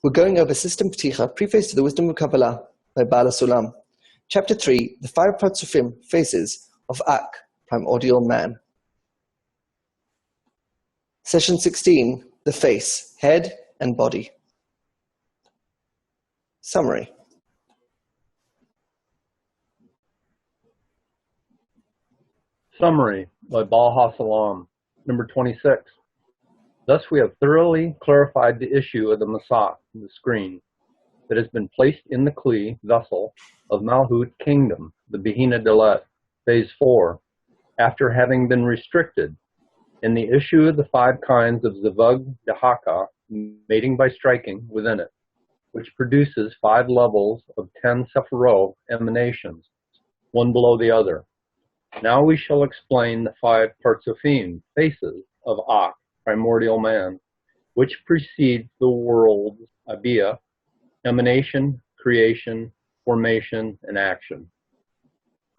We're going over System Pticha, Preface to the Wisdom of Kabbalah by Baal Sulam. Chapter 3, the 5 Partsufim, Faces of Ak, Primordial Man. Session 16, the face, head and body. Summary. Summary by Baal Salam, number 26. Thus we have thoroughly clarified the issue of the Masach, the screen, that has been placed in the Kli, vessel, of Malhut kingdom, the Bihina Delet, phase 4, after having been restricted in the issue of the 5 kinds of Zavug Dahaka, mating by striking, within it, which produces 5 levels of 10 Sephiroth emanations, one below the other. Now we shall explain the 5 Partsufim, faces, of Ak, Primordial Man, which precedes the world's Abia, emanation, creation, formation, and action.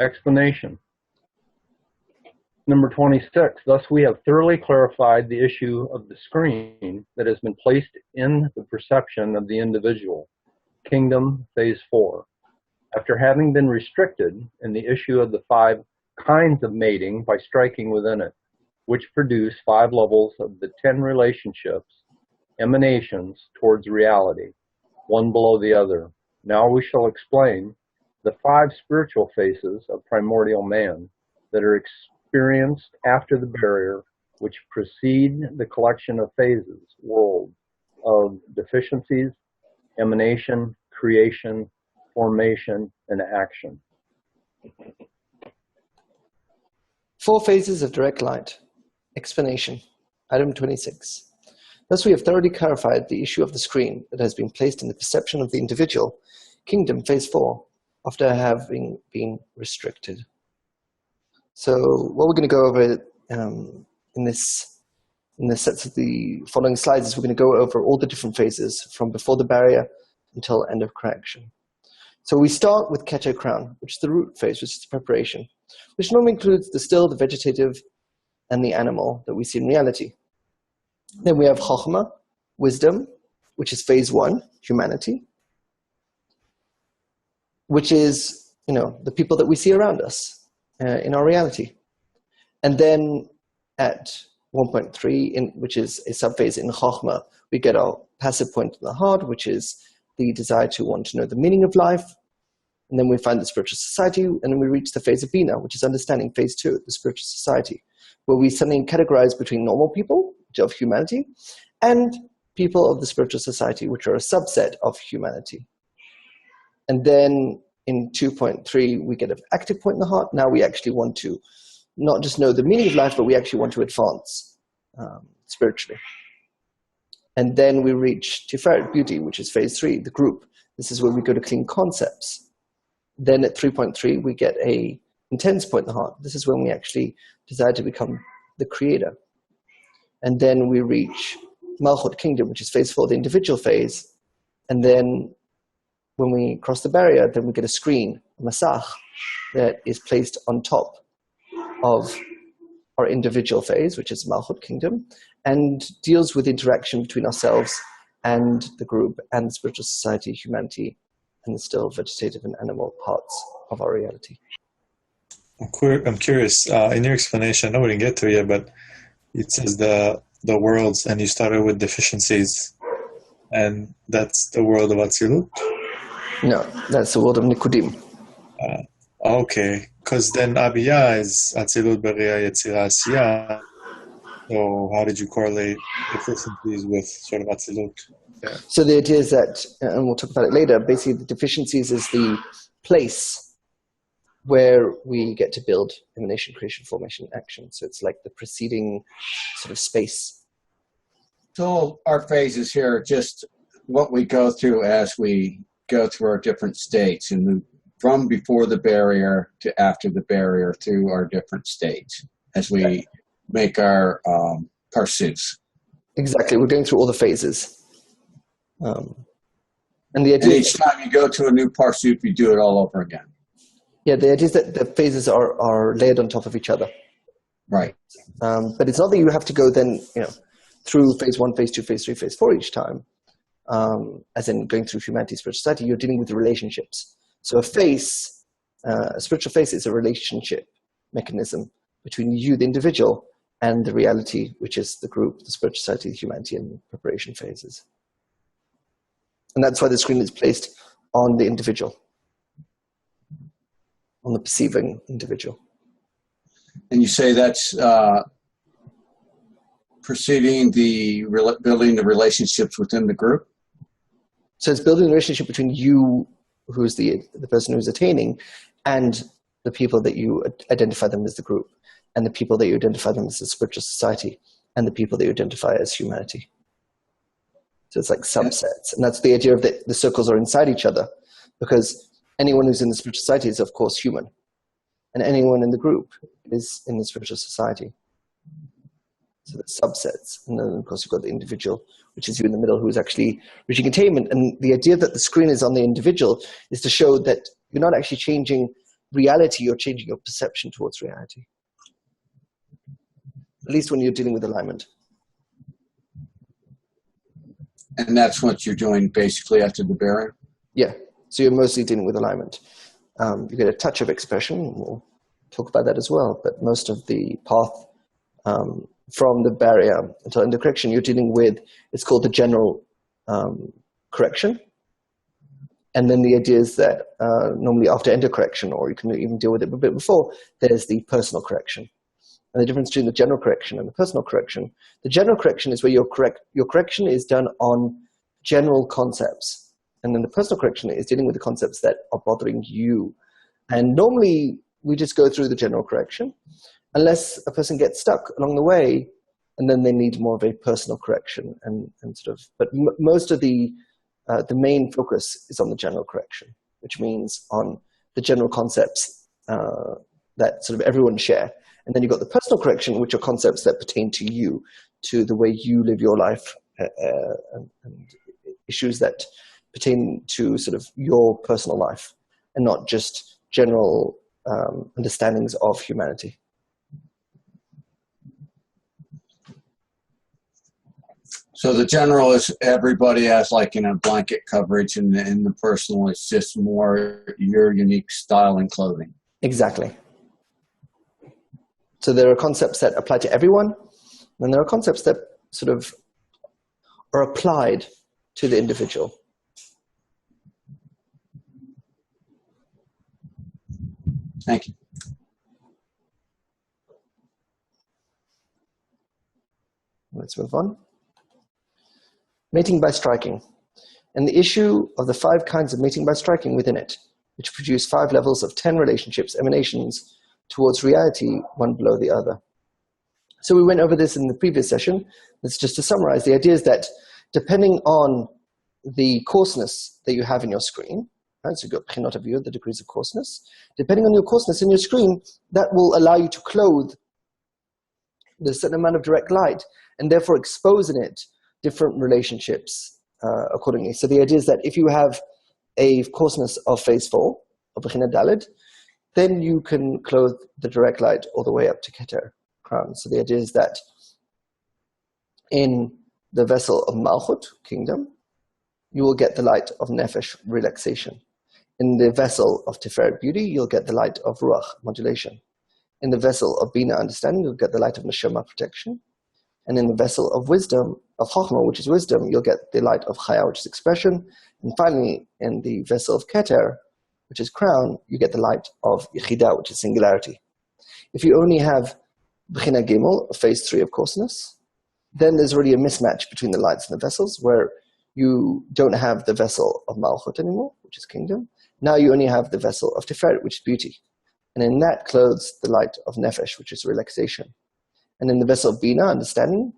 Explanation. Number 26. Thus we have thoroughly clarified the issue of the screen that has been placed in the perception of the individual, kingdom, phase 4, after having been restricted in the issue of the 5 kinds of mating by striking within it, which produce 5 levels of the 10 relationships, emanations towards reality, one below the other. Now we shall explain the 5 spiritual faces of Primordial Man that are experienced after the barrier, which precede the collection of phases, worlds, of deficiencies, emanation, creation, formation, and action. 4 phases of direct light. Explanation. Item 26. Thus we have thoroughly clarified the issue of the screen that has been placed in the perception of the individual, kingdom, phase 4, after having been restricted. So what we're going to go over in the sets of the following slides is we're going to go over all the different phases from before the barrier until end of correction. So we start with Keter Crown, which is the root phase, which is the preparation, which normally includes the still, the vegetative, and the animal that we see in reality. Then we have Chokhmah, wisdom, which is phase 1, humanity, which is, the people that we see around us in our reality. And then at 1.3, which is a subphase in Chokhmah, we get our passive point in the heart, which is the desire to want to know the meaning of life. And then we find the spiritual society, and then we reach the phase of Bina, which is understanding, phase 2, the spiritual society, where we suddenly categorize between normal people of humanity and people of the spiritual society, which are a subset of humanity. And then in 2.3, we get an active point in the heart. Now we actually want to not just know the meaning of life, but we actually want to advance spiritually. And then we reach Tiferet, beauty, which is phase 3, the group. This is where we go to clean concepts. Then at 3.3, we get a intense point in the heart. This is when we actually desire to become the creator. And then we reach Malchut kingdom, which is phase 4, the individual phase. And then when we cross the barrier, then we get a screen, a masach, that is placed on top of our individual phase, which is Malchut kingdom, and deals with interaction between ourselves and the group and the spiritual society, humanity, and the still vegetative and animal parts of our reality. I'm curious, in your explanation, I know we didn't get to it yet, but it says the worlds, and you started with deficiencies, and that's the world of Atzilut? No, that's the world of Nikudim. Okay, because then Abiyah is Atzilut, Beriah, Yetzirah, Asiyah. So how did you correlate deficiencies with sort of Atzilut? Yeah. So the idea is that, and we'll talk about it later, basically the deficiencies is the place where we get to build emanation, creation, formation, action. So it's like the preceding sort of space. So our phases here are just what we go through as we go through our different states, and from before the barrier to after the barrier through our different states as we make our pursuits. Exactly. We're going through all the phases. And the idea and each time you go to a new parsut, you do it all over again. Yeah, the idea is that the phases are layered on top of each other. Right. But it's not that you have to go then, through phase 1, phase 2, phase 3, phase 4 each time. as in going through humanity, spiritual society, you're dealing with relationships. So a face, a spiritual face is a relationship mechanism between you, the individual, and the reality, which is the group, the spiritual society, the humanity, and preparation phases. And that's why the screen is placed on the individual, on the perceiving individual. And you say that's preceding the building the relationships within the group? So it's building a relationship between you, who's the person who's attaining, and the people that you identify them as the group, and the people that you identify them as the spiritual society, and the people that you identify as humanity. So it's like subsets. And that's the idea of the circles are inside each other, because anyone who's in the spiritual society is, of course, human. And anyone in the group is in the spiritual society. So the subsets. And then, of course, you've got the individual, which is you in the middle, who is actually reaching attainment. And the idea that the screen is on the individual is to show that you're not actually changing reality, you're changing your perception towards reality. At least when you're dealing with alignment. And that's what you're doing basically after the barrier? Yeah. So you're mostly dealing with alignment. You get a touch of expression. We'll talk about that as well. But most of the path from the barrier until into correction, you're dealing with, it's called the general correction. And then the idea is that normally after enter correction, or you can even deal with it a bit before, there's the personal correction. And the difference between the general correction and the personal correction, the general correction is where your correction is done on general concepts. And then the personal correction is dealing with the concepts that are bothering you. And normally we just go through the general correction, unless a person gets stuck along the way, and then they need more of a personal correction. And sort of, but most of the main focus is on the general correction, which means on the general concepts that sort of everyone share. And then you've got the personal correction, which are concepts that pertain to you, to the way you live your life, and issues that pertain to sort of your personal life, and not just general understandings of humanity. So the general is everybody has like, blanket coverage, and the personal is just more your unique style and clothing. Exactly. So there are concepts that apply to everyone, and there are concepts that sort of are applied to the individual. Thank you. Let's move on. Mating by striking, and the issue of the 5 kinds of mating by striking within it, which produce 5 levels of 10 relationships, emanations towards reality, one below the other. So we went over this in the previous session. It's just to summarize. The idea is that depending on the coarseness that you have in your screen, right, so you've got Pchinot view, the degrees of coarseness, depending on your coarseness in your screen, that will allow you to clothe a certain amount of direct light, and therefore expose in it different relationships accordingly. So the idea is that if you have a coarseness of phase 4, of Bechina Daled, then you can clothe the direct light all the way up to Keter, crown. So the idea is that in the vessel of Malchut, kingdom, you will get the light of Nefesh, relaxation. In the vessel of Tiferet, beauty, you'll get the light of Ruach, modulation. In the vessel of Bina, understanding, you'll get the light of Neshama, protection. And in the vessel of wisdom, of Chochmah, which is wisdom, you'll get the light of Chaya, which is expression. And finally, in the vessel of Keter, which is crown, you get the light of Yechidah, which is singularity. If you only have Bechina Gimel, phase 3 of coarseness, then there's already a mismatch between the lights in the vessels, where you don't have the vessel of Malchut anymore, which is kingdom. Now you only have the vessel of Tiferet, which is beauty. And in that clothes the light of Nefesh, which is relaxation. And in the vessel of Bina, understanding,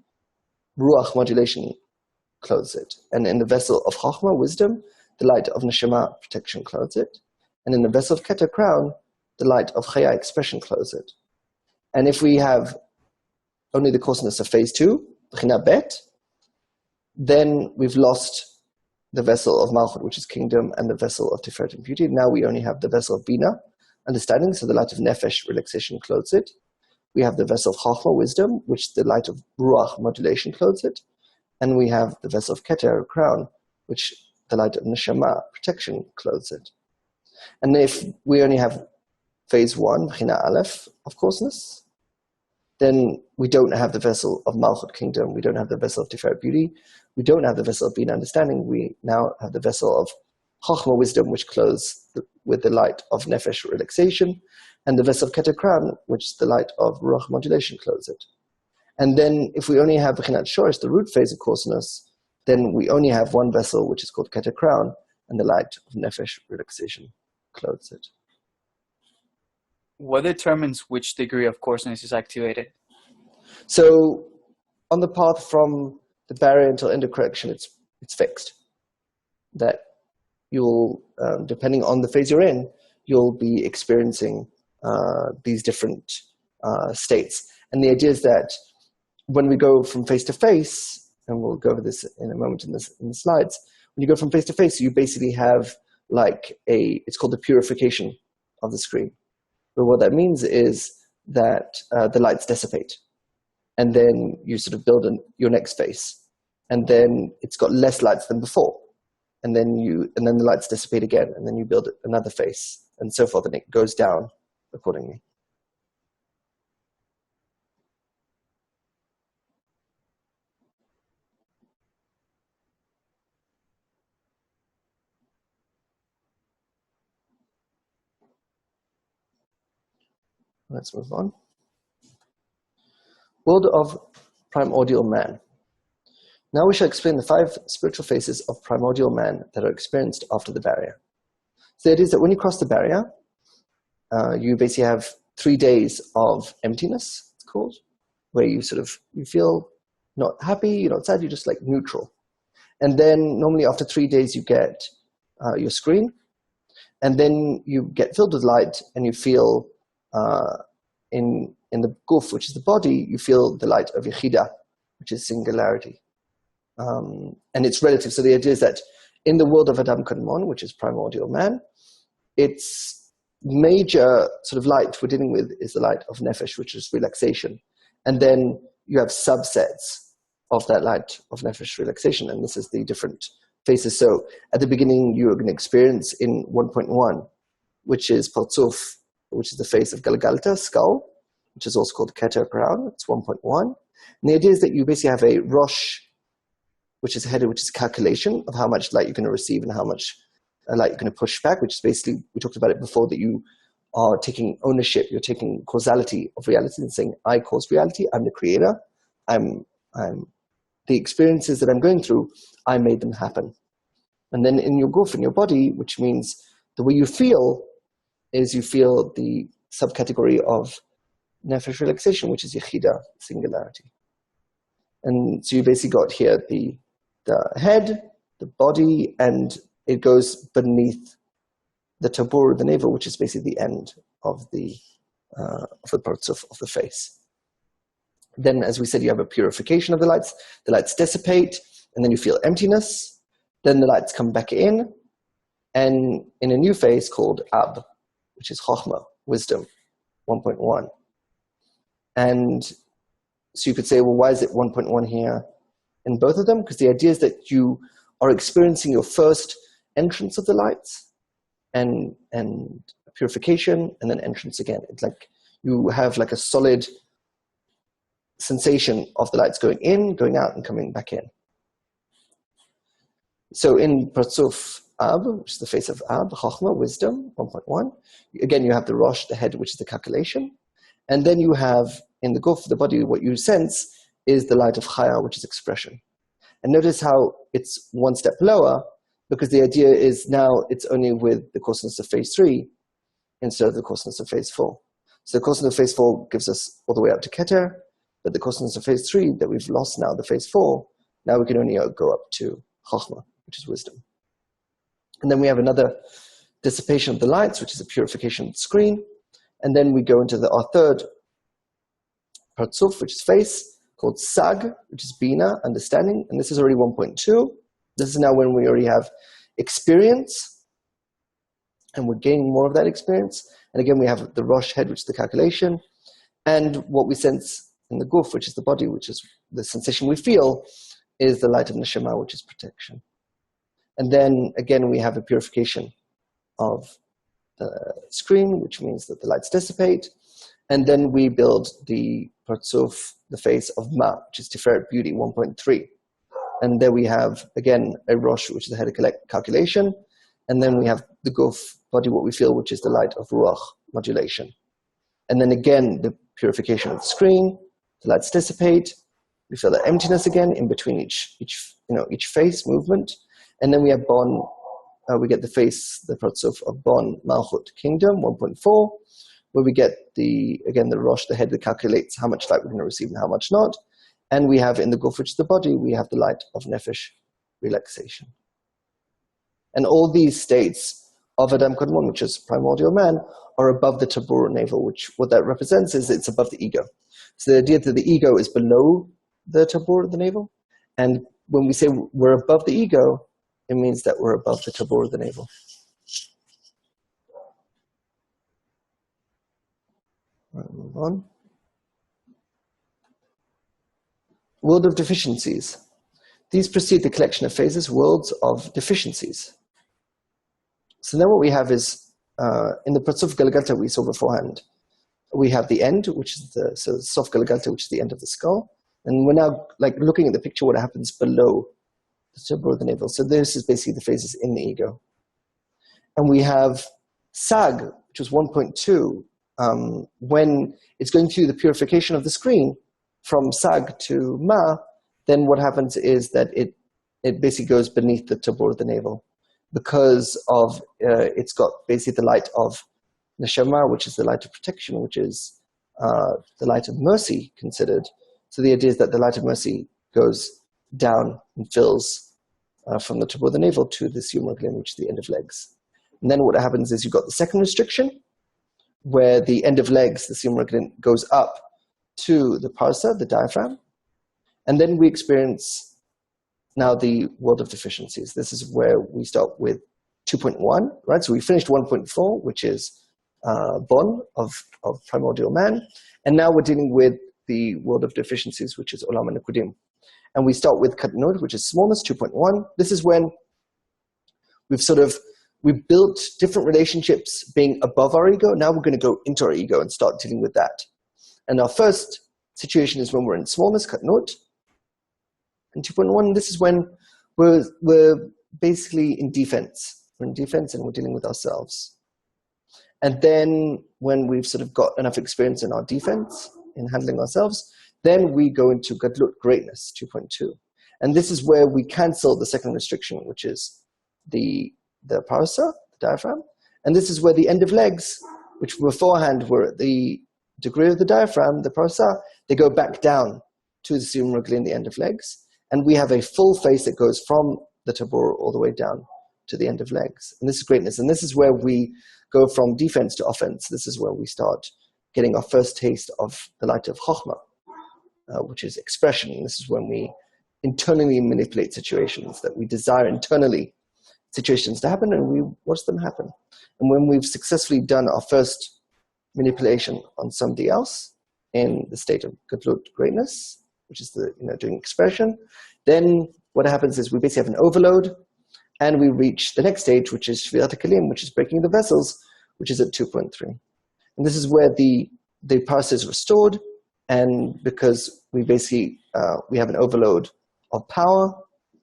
Ruach, modulation, clothes it. And in the vessel of Chochmah, wisdom, the light of Neshama, protection, clothes it. And in the vessel of Keter, crown, the light of Chaya, expression, clothes it. And if we have only the coarseness of phase 2, Bechina Bet, then we've lost the vessel of Malchut, which is kingdom, and the vessel of Tiferet and beauty. Now we only have the vessel of Bina, understanding, so the light of Nefesh, relaxation, clothes it. We have the vessel of Chochmah, wisdom, which the light of Ruach, modulation, clothes it. And we have the vessel of Keter, crown, which the light of neshama, protection, clothes it. And if we only have phase 1, Bechina Aleph, of coarseness, then we don't have the vessel of Malchut kingdom, we don't have the vessel of Tiferet beauty, we don't have the vessel of Bina understanding, we now have the vessel of Chochmah wisdom, which clothes with the light of Nefesh relaxation, and the vessel of Keter crown, which the light of Ruach modulation clothes it. And then if we only have Bechinat Shorish, the root phase of coarseness, then we only have one vessel, which is called Keter crown, and the light of Nefesh relaxation clothes it. What determines which degree of coarseness is activated? So on the path from the barrier until endocorrection, it's fixed. That you'll, depending on the phase you're in, you'll be experiencing these different states. And the idea is that when we go from face to face, and we'll go over this in a moment in the slides, when you go from face to face, you basically have like it's called the purification of the screen. But what that means is that the lights dissipate. And then you sort of build your next face. And then it's got less lights than before. And then the lights dissipate again, and then you build another face, and so forth, and it goes down accordingly. Let's move on. World of Primordial Man. Now we shall explain the 5 spiritual phases of Primordial Man that are experienced after the barrier. So it is that when you cross the barrier, you basically have 3 days of emptiness, it's called, where you feel not happy, you're not sad, you're just like neutral. And then normally after 3 days you get your screen, and then you get filled with light, and you feel in the guf, which is the body, you feel the light of Yechida, which is singularity. And it's relative. So the idea is that in the world of Adam Kadmon, which is Primordial Man, its major sort of light we're dealing with is the light of Nefesh, which is relaxation. And then you have subsets of that light of Nefesh relaxation, and this is the different phases. So at the beginning, you're going to experience in 1.1, which is Partzuf, which is the face of Galgalta, skull, which is also called Keter crown. It's 1.1. And the idea is that you basically have a Rosh, which is a header, which is calculation of how much light you're going to receive and how much light you're going to push back, which is basically, we talked about it before, that you are taking ownership, you're taking causality of reality and saying, I cause reality, I'm the creator, I'm the experiences that I'm going through, I made them happen. And then in your guf, in your body, which means the way you feel is you feel the subcategory of nefesh relaxation, which is yechida, singularity. And so you basically got here the head, the body, and it goes beneath the tabur, the navel, which is basically the end of the parts of the face. Then, as we said, you have a purification of the lights dissipate, and then you feel emptiness, then the lights come back in, and in a new phase called Ab, which is Chochmah, wisdom, 1.1. And so you could say, well, why is it 1.1 here in both of them? Because the idea is that you are experiencing your first entrance of the lights and purification, and then entrance again. It's like you have like a solid sensation of the lights going in, going out, and coming back in. So in Partzuf Ab, which is the face of Ab, Chochmah, wisdom, 1.1, again you have the Rosh, the head, which is the calculation. And then you have in the guf, the body, what you sense is the light of Chaya, which is expression. And notice how it's one step lower, because the idea is now it's only with the coarseness of phase 3 instead of the coarseness of phase 4. So the coarseness of phase 4 gives us all the way up to Keter, but the coarseness of phase 3 that we've lost now, the phase 4, now we can only go up to Chochmah, which is wisdom. And then we have another dissipation of the lights, which is a purification of the screen. And then we go into our third Partzuf, which is face, called Sag, which is Bina, understanding. And this is already 1.2. This is now when we already have experience, and we're gaining more of that experience. And again, we have the Rosh head, which is the calculation, and what we sense in the guf, which is the body, which is the sensation we feel, is the light of neshama, which is protection. And then again, we have a purification of the screen, which means that the lights dissipate. And then we build the Parzuf, the face of Ma, which is Tiferet Beauty 1.3. And there we have, again, a Rosh, which is the head of calculation. And then we have the Guf, body what we feel, which is the light of Ruach, modulation. And then again, the purification of the screen, the lights dissipate. We feel that emptiness again in between each face movement. And then we have Bon, we get the face, the Parzuf of Bon, Malchut, Kingdom 1.4, where we get the Rosh, the head that calculates how much light we're going to receive and how much not. And we have in the Guf, which is the body, we have the light of Nefesh, relaxation. And all these states of Adam Kadmon, which is primordial man, are above the tabur navel, which what that represents is it's above the ego. So the idea that the ego is below the tabur of the navel. And when we say we're above the ego, it means that we're above the tabur of the navel. All right, move on. World of deficiencies. These precede the collection of phases, worlds of deficiencies. So then what we have is, in the Parzuf Galgalta we saw beforehand, we have the end, which is the Sof Galgalta, which is the end of the skull. And we're now like looking at the picture, what happens below the tabur of the navel. So this is basically the phases in the ego. And we have Sag, which was 1.2, when it's going through the purification of the screen from Sag to Ma, then what happens is that it basically goes beneath the tabur of the navel because of it's got basically the light of Neshama, which is the light of protection, which is the light of mercy considered. So the idea is that the light of mercy goes down and fills from the tabur of the navel to the Siyum Raglim, which is the end of legs. And then what happens is you've got the second restriction, where the end of legs, the Siyum Raglim, goes up to the parsa, the diaphragm. And then we experience now the world of deficiencies. This is where we start with 2.1, right? So we finished 1.4, which is Bon of Primordial Man. And now we're dealing with the world of deficiencies, which is Olam Nekudim. And we start with Katnud, which is smallness, 2.1. This is when we've built different relationships being above our ego. Now we're going to go into our ego and start dealing with that. And our first situation is when we're in smallness, Katnud. And 2.1, this is when we're basically in defense. We're in defense and we're dealing with ourselves. And then when we've sort of got enough experience in our defense, in handling ourselves, then we go into Gadlut, greatness, 2.2. And this is where we cancel the second restriction, which is the parasa, the diaphragm. And this is where the end of legs, which beforehand were at the degree of the diaphragm, the parasa, they go back down to the Siyum Raglim, the end of legs. And we have a full face that goes from the tabur all the way down to the end of legs. And this is greatness. And this is where we go from defense to offense. This is where we start getting our first taste of the light of Chokhmah, which is expression. And this is when we internally manipulate situations, that we desire internally situations to happen and we watch them happen. And when we've successfully done our first manipulation on somebody else in the state of Gadlut, greatness, which is doing expression, then what happens is we basically have an overload and we reach the next stage, which is Shvirat HaKalim, which is breaking the vessels, which is at 2.3. And this is where the parasa is restored, and because we basically we have an overload of power,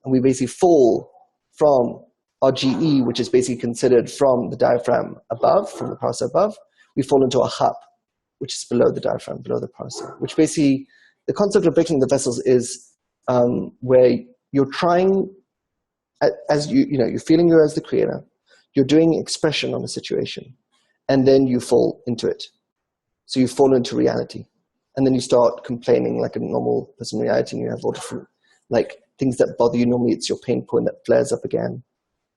and we basically fall from our GE, which is basically considered from the diaphragm above, from the parasa above, we fall into a chap, which is below the diaphragm, below the parasa, which basically, the concept of breaking the vessels is where you're trying, as you're feeling you as the creator, you're doing expression on a situation, and then you fall into it. So you fall into reality. And then you start complaining like a normal person in reality, and you have all different things that bother you. Normally it's your pain point that flares up again.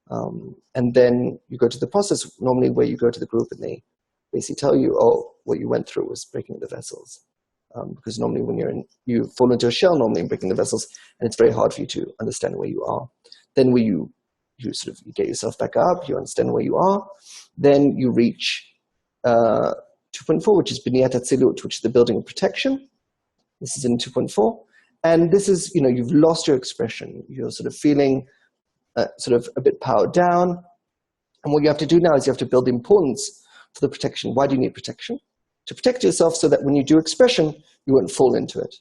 And then you go to the process, normally where you go to the group and they basically tell you, oh, what you went through was breaking the vessels. Because normally when you fall into a shell normally in breaking the vessels, and it's very hard for you to understand where you are. Then where you get yourself back up, you understand where you are, then you reach 2.4, which is Bniyat Atzilut, which is the building of protection. This is in 2.4. And this is, you've lost your expression. You're sort of feeling sort of a bit powered down. And what you have to do now is you have to build the importance for the protection. Why do you need protection? To protect yourself so that when you do expression, you won't fall into it.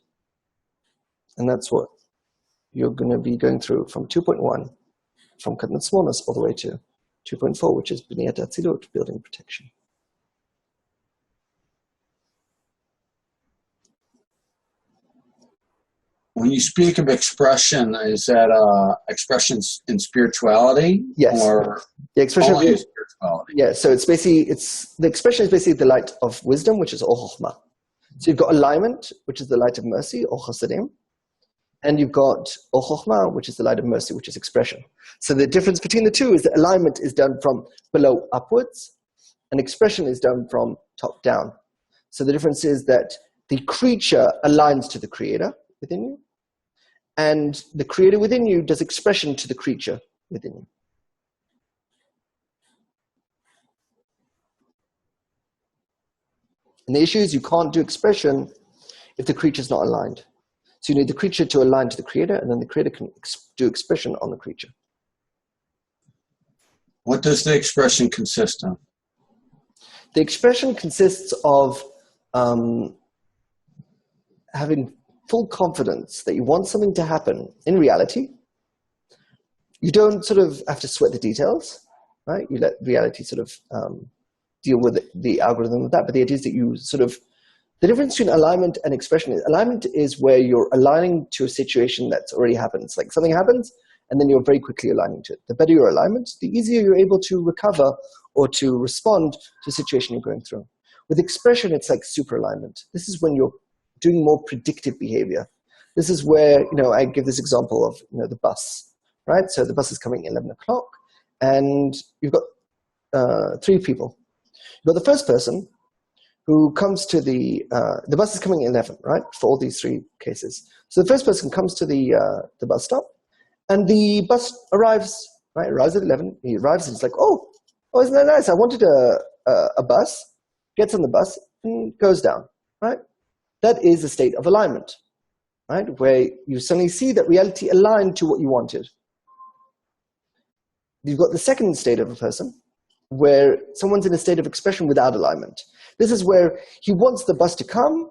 And that's what you're going to be going through from 2.1, from cutting smallness all the way to 2.4, which is B'niyat Atzilut, building protection. When you speak of expression, is that expressions in spirituality? Yes. Or the expression only in spirituality? Yeah, so it's basically, the expression is basically the light of wisdom, which is Or Chokhmah. So you've got alignment, which is the light of mercy, Or Chasadim, and you've got Or Chokhmah, which is the light of mercy, which is expression. So the difference between the two is that alignment is done from below upwards, and expression is done from top down. So the difference is that the creature aligns to the creator within you, and the creator within you does expression to the creature within you. And the issue is you can't do expression if the creature is not aligned. So you need the creature to align to the creator, and then the creator can do expression on the creature. What does the expression consist of? The expression consists of having full confidence that you want something to happen in reality. You don't sort of have to sweat the details, right? You let reality sort of deal with the algorithm of that. But the idea is that you sort of, the difference between alignment and expression is, alignment is where you're aligning to a situation that's already happened. It's like something happens, and then you're very quickly aligning to it. The better your alignment, the easier you're able to recover or to respond to a situation you're going through. With expression, it's like super alignment. This is when you're doing more predictive behavior. This is where, I give this example of, the bus, right? So the bus is coming at 11 o'clock, and you've got 3 people. You've got the first person who comes to the bus is coming at 11, right? For all these 3 cases. So the first person comes to the bus stop, and the bus arrives, right? Arrives at 11. He arrives and he's like, oh, isn't that nice? I wanted a bus. Gets on the bus and goes down, right? That is a state of alignment, right? Where you suddenly see that reality aligned to what you wanted. You've got the second state of a person where someone's in a state of expression without alignment. This is where he wants the bus to come,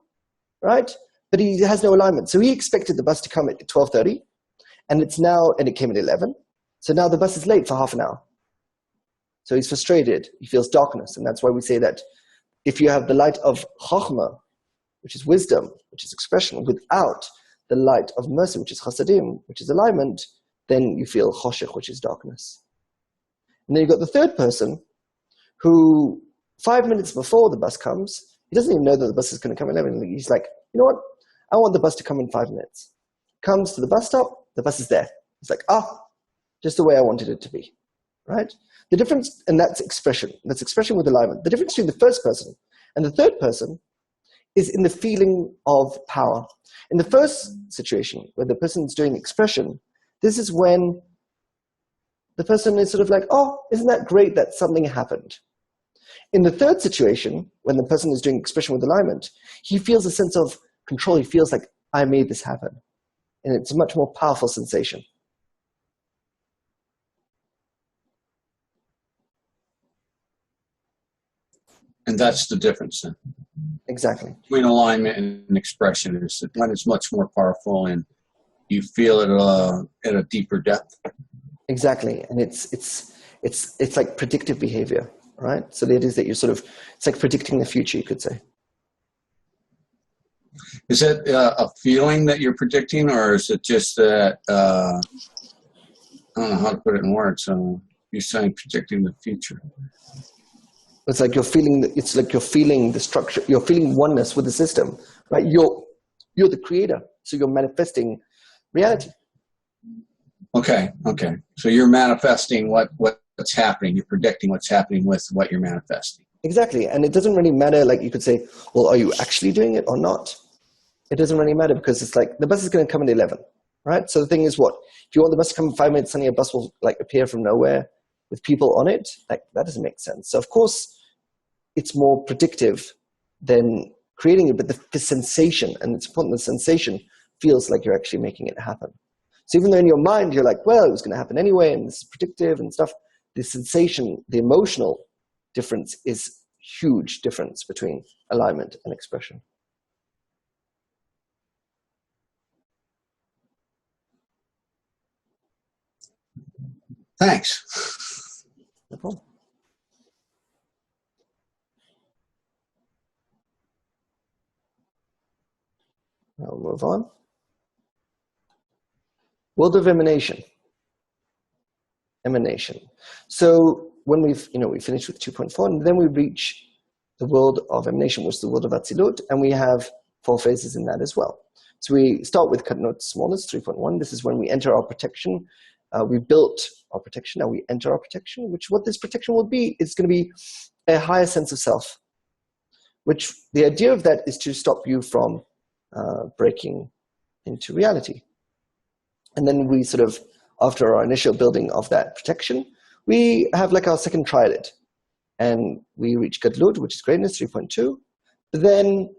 right? But he has no alignment. So he expected the bus to come at 12:30, and it came at 11. So now the bus is late for half an hour. So he's frustrated. He feels darkness. And that's why we say that if you have the light of Chokhmah, which is wisdom, which is expression, without the light of mercy, which is Chasadim, which is alignment, then you feel Choshech, which is darkness. And then you've got the third person who 5 minutes before the bus comes, he doesn't even know that the bus is going to come at 11. He's like, you know what? I want the bus to come in 5 minutes. Comes to the bus stop, the bus is there. He's like, just the way I wanted it to be, right? The difference, and that's expression. That's expression with alignment. The difference between the first person and the third person is in the feeling of power. In the first situation, where the person's doing expression, this is when the person is sort of like, isn't that great that something happened? In the third situation, when the person is doing expression with alignment, he feels a sense of control. He feels like, I made this happen. And it's a much more powerful sensation. And that's the difference then. Exactly. Between alignment and expression is that when it's much more powerful and you feel it at a deeper depth. Exactly. And it's like predictive behavior, right? So the idea is that it's like predicting the future, you could say. Is it a feeling that you're predicting, or is it just that, I don't know how to put it in words, you're saying predicting the future? It's like you're feeling the structure, you're feeling oneness with the system, right? You're the creator, so you're manifesting reality. Okay. So you're manifesting what's happening. You're predicting what's happening with what you're manifesting. Exactly. And it doesn't really matter, like you could say, well, are you actually doing it or not? It doesn't really matter because it's like the bus is going to come at 11, right? So the thing is what? If you want the bus to come in 5 minutes, suddenly a bus will like appear from nowhere with people on it. Like that doesn't make sense. So of course, it's more predictive than creating it, but the sensation, and it's important, the sensation feels like you're actually making it happen. So even though in your mind you're like, well, it was going to happen anyway, and this is predictive and stuff, the sensation, the emotional difference is huge difference between alignment and expression. Thanks. No problem. I'll move on. World of emanation. Emanation. So when we finished with 2.4, and then we reach the world of emanation, which is the world of Atzilut, and we have 4 phases in that as well. So we start with Katnut smallness, 3.1. This is when we enter our protection. We built our protection, now we enter our protection, which what this protection will be, is going to be a higher sense of self, which the idea of that is to stop you from breaking into reality. And then we sort of, after our initial building of that protection, we have like our second triad, and we reach Gadlut, which is greatness, 3.2. But then,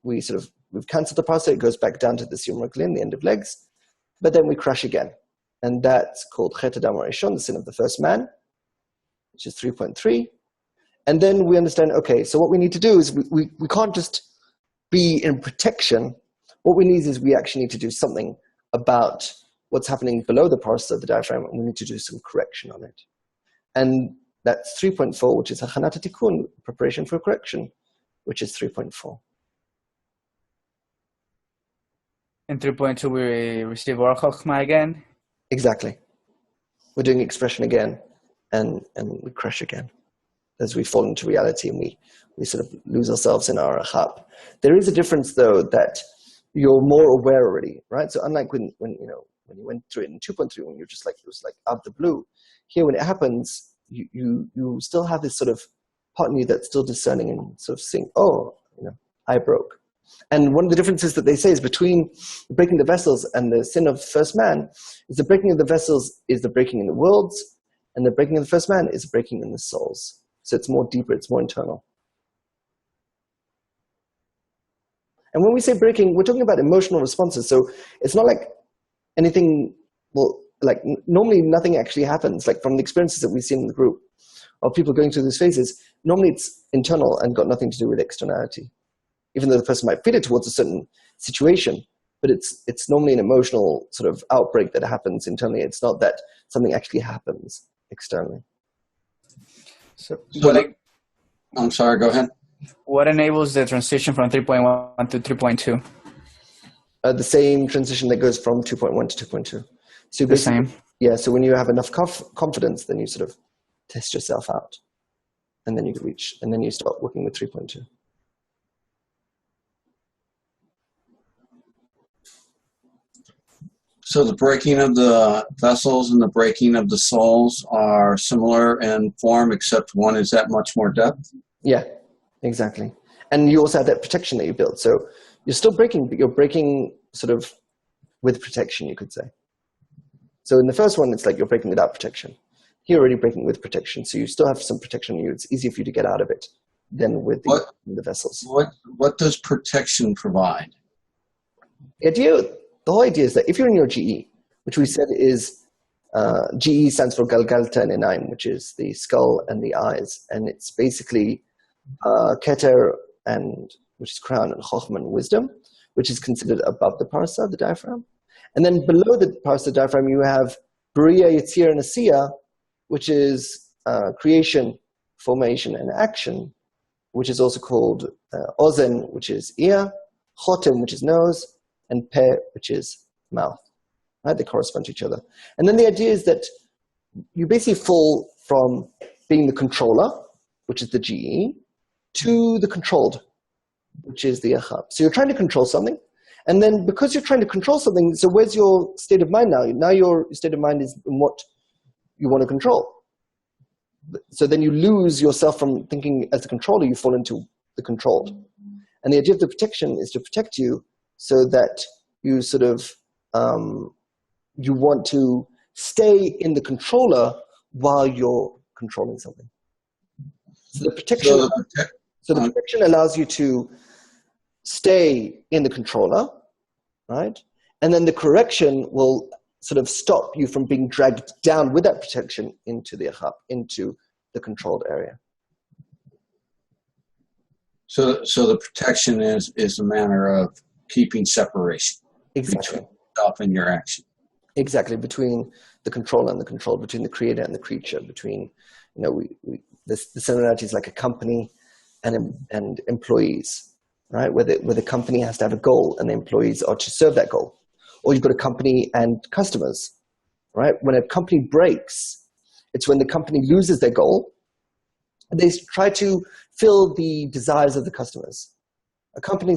we've cancelled the parser, it goes back down to the Siyum Reglin, the end of legs, but then we crash again. And that's called Chet Adam Rishon, the sin of the first man, which is 3.3. And then we understand, okay, so what we need to do is we can't just be in protection. What we need is we actually need to do something about what's happening below the parsa of the diaphragm, and we need to do some correction on it. And that's 3.4, which is Hachanat Tikkun, preparation for correction, which is 3.4. In 3.2, we receive our Chokhmah again. Exactly. We're doing expression again, and we crash again as we fall into reality, and we sort of lose ourselves in our achab. There is a difference, though, that you're more aware already, right? So unlike when you went through it in 2.3, when you're just like, it was like out of the blue, here when it happens, you still have this sort of part in you that's still discerning and sort of saying, oh, I broke. And one of the differences that they say is between breaking the vessels and the sin of first man is the breaking of the vessels is the breaking in the worlds, and the breaking of the first man is breaking in the souls. So it's more deeper, it's more internal. And when we say breaking, we're talking about emotional responses. So it's not like anything, normally nothing actually happens. Like from the experiences that we've seen in the group of people going through these phases, normally it's internal and got nothing to do with externality. Even though the person might feel it towards a certain situation, but it's normally an emotional sort of outbreak that happens internally. It's not that something actually happens externally. I'm sorry, go ahead. What enables the transition from 3.1 to 3.2? The same transition that goes from 2.1 to 2.2. So the same? Yeah, so when you have enough confidence, then you sort of test yourself out. And then you start working with 3.2. So the breaking of the vessels and the breaking of the souls are similar in form, except one is at much more depth? Yeah, exactly. And you also have that protection that you build. So you're still breaking, but you're breaking sort of with protection, you could say. So in the first one, it's like you're breaking without protection. Here, you're already breaking with protection. So you still have some protection in you. It's easier for you to get out of it than with the vessels. What does protection provide? The whole idea is that if you're in your GE, which we said is, GE stands for Galgalta and Enaim, which is the skull and the eyes. And it's basically Keter, which is crown, and Chochmah and wisdom, which is considered above the parsa, the diaphragm. And then below the parsa diaphragm, you have Bria, Yitzir, and Asiya, which is creation, formation, and action, which is also called Ozen, which is ear, Chotem, which is nose, and Peh, which is mouth. Right? They correspond to each other. And then the idea is that you basically fall from being the controller, which is the GE, to the controlled, which is the Achab. So you're trying to control something, and then because you're trying to control something, so where's your state of mind now? Now your state of mind is in what you want to control. So then you lose yourself from thinking as the controller, you fall into the controlled. And the idea of the protection is to protect you so that you sort of, you want to stay in the controller while you're controlling something. So the protection allows you to stay in the controller, right? And then the correction will sort of stop you from being dragged down with that protection into the achab, into the controlled area. So the protection is a manner of keeping separation Exactly. between yourself and your action. Exactly, between the controller and the controlled, between the creator and the creature, between, the similarity is like a company and employees, right? Where the company has to have a goal and the employees are to serve that goal. Or you've got a company and customers, right? When a company breaks, it's when the company loses their goal. They try to fill the desires of the customers. A company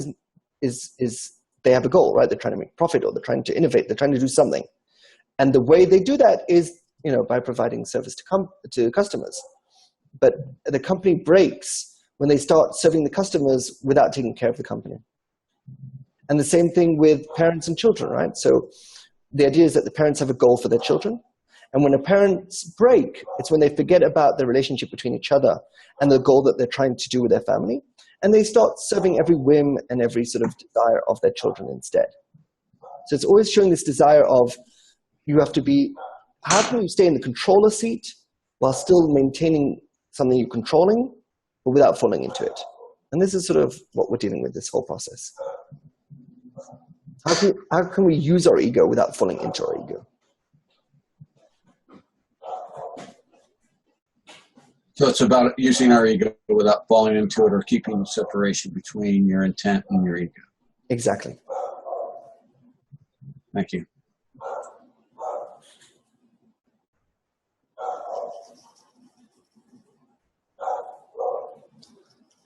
they have a goal, right? They're trying to make profit, or they're trying to innovate, they're trying to do something. And the way they do that is, by providing service to customers. But the company breaks when they start serving the customers without taking care of the company. And the same thing with parents and children, right? So the idea is that the parents have a goal for their children. And when the parents break, it's when they forget about the relationship between each other and the goal that they're trying to do with their family. And they start serving every whim and every sort of desire of their children instead. So it's always showing this desire of, you have to be, how can you stay in the controller seat while still maintaining something you're controlling, but without falling into it? And this is sort of what we're dealing with, this whole process. How can we use our ego without falling into our ego? So it's about using our ego without falling into it, or keeping separation between your intent and your ego. Exactly. Thank you.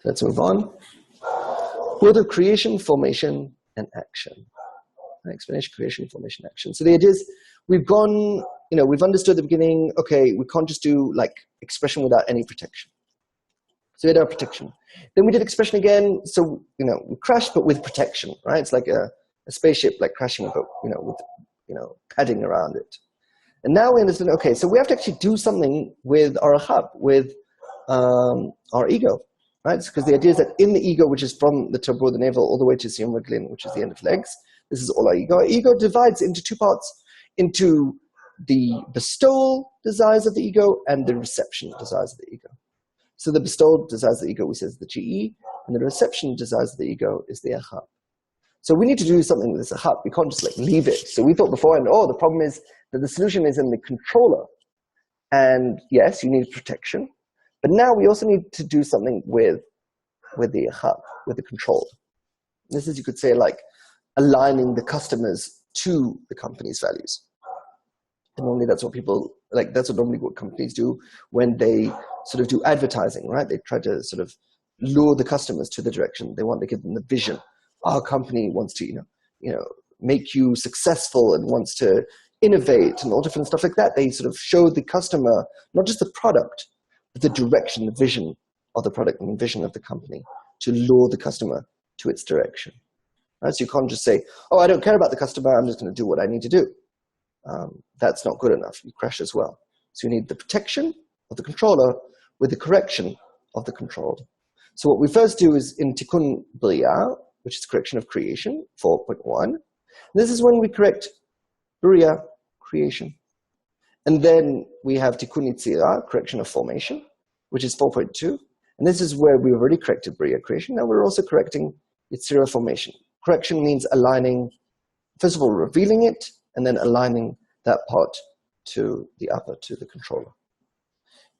Let's move on. World of creation, formation, and action. Explanation, creation, formation, action. So the idea is, we've gone, we've understood at the beginning, okay, we can't just do like expression without any protection. So we had our protection. Then we did expression again, so, we crashed, but with protection, right? It's like a spaceship, like crashing, but, with, padding around it. And now we understand, okay, so we have to actually do something with our achab, with our ego, right? Because the idea is that in the ego, which is from the tabor, the navel, all the way to siyum reglin, which is the end of legs, this is all our ego. Our ego divides into two parts, into the bestowal desires of the ego and the reception desires of the ego. So the bestowal desires of the ego, we say, is the GE, and the reception desires of the ego is the achab. So we need to do something with this achab. We can't just leave it. So we thought beforehand, the problem is that the solution is in the controller. And yes, you need protection. But now we also need to do something with the achab, with the control. This is, you could say, like aligning the customers to the company's values. And normally that's what people, that's what companies do when they sort of do advertising, right? They try to sort of lure the customers to the direction they want. They give them the vision. Our company wants to, make you successful and wants to innovate and all different stuff like that. They sort of show the customer, not just the product, but the direction, the vision of the product and the vision of the company to lure the customer to its direction. Right? So you can't just say, I don't care about the customer, I'm just going to do what I need to do. That's not good enough. You crash as well. So you need the protection of the controller with the correction of the controlled. So what we first do is in Tikkun Bria, which is correction of creation, 4.1. This is when we correct Bria, creation. And then we have Tikkun Yitzira, correction of formation, which is 4.2. And this is where we've already corrected Bria, creation. Now we're also correcting Yitzira, formation. Correction means aligning, first of all, revealing it, and then aligning that part to the upper, to the controller.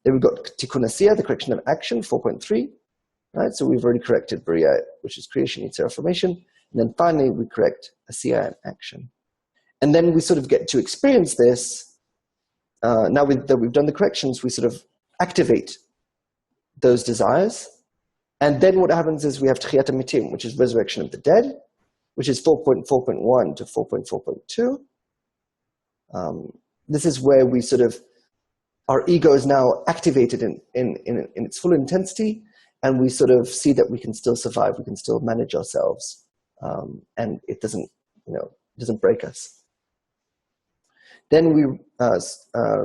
Then we've got Tikkun Asiya, the correction of action, 4.3. Right? So we've already corrected Bria, which is creation, Yitzira, formation. And then finally, we correct Asiya and action. And then we sort of get to experience this. Now that we've done the corrections, we sort of activate those desires. And then what happens is we have Tchiyat HaMetim, which is resurrection of the dead, which is 4.4.1 to 4.4.2. This is where we sort of, our ego is now activated in its full intensity, and we sort of see that we can still survive, we can still manage ourselves, and it doesn't break us. Then we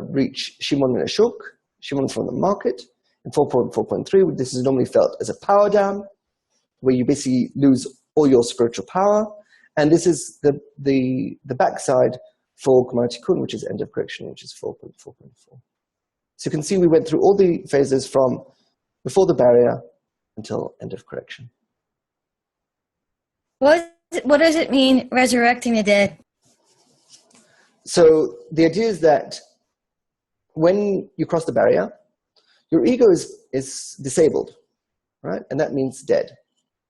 reach Shimon and Ashuk, Shimon from the market, in 4.4.3. This is normally felt as a power down, where you basically lose all your spiritual power, And this is the backside for Tikkun, which is end of correction, which is 4.4.4. So you can see we went through all the phases from before the barrier until end of correction. What does it mean, resurrecting the dead? So the idea is that when you cross the barrier, your ego is disabled, right? And that means dead,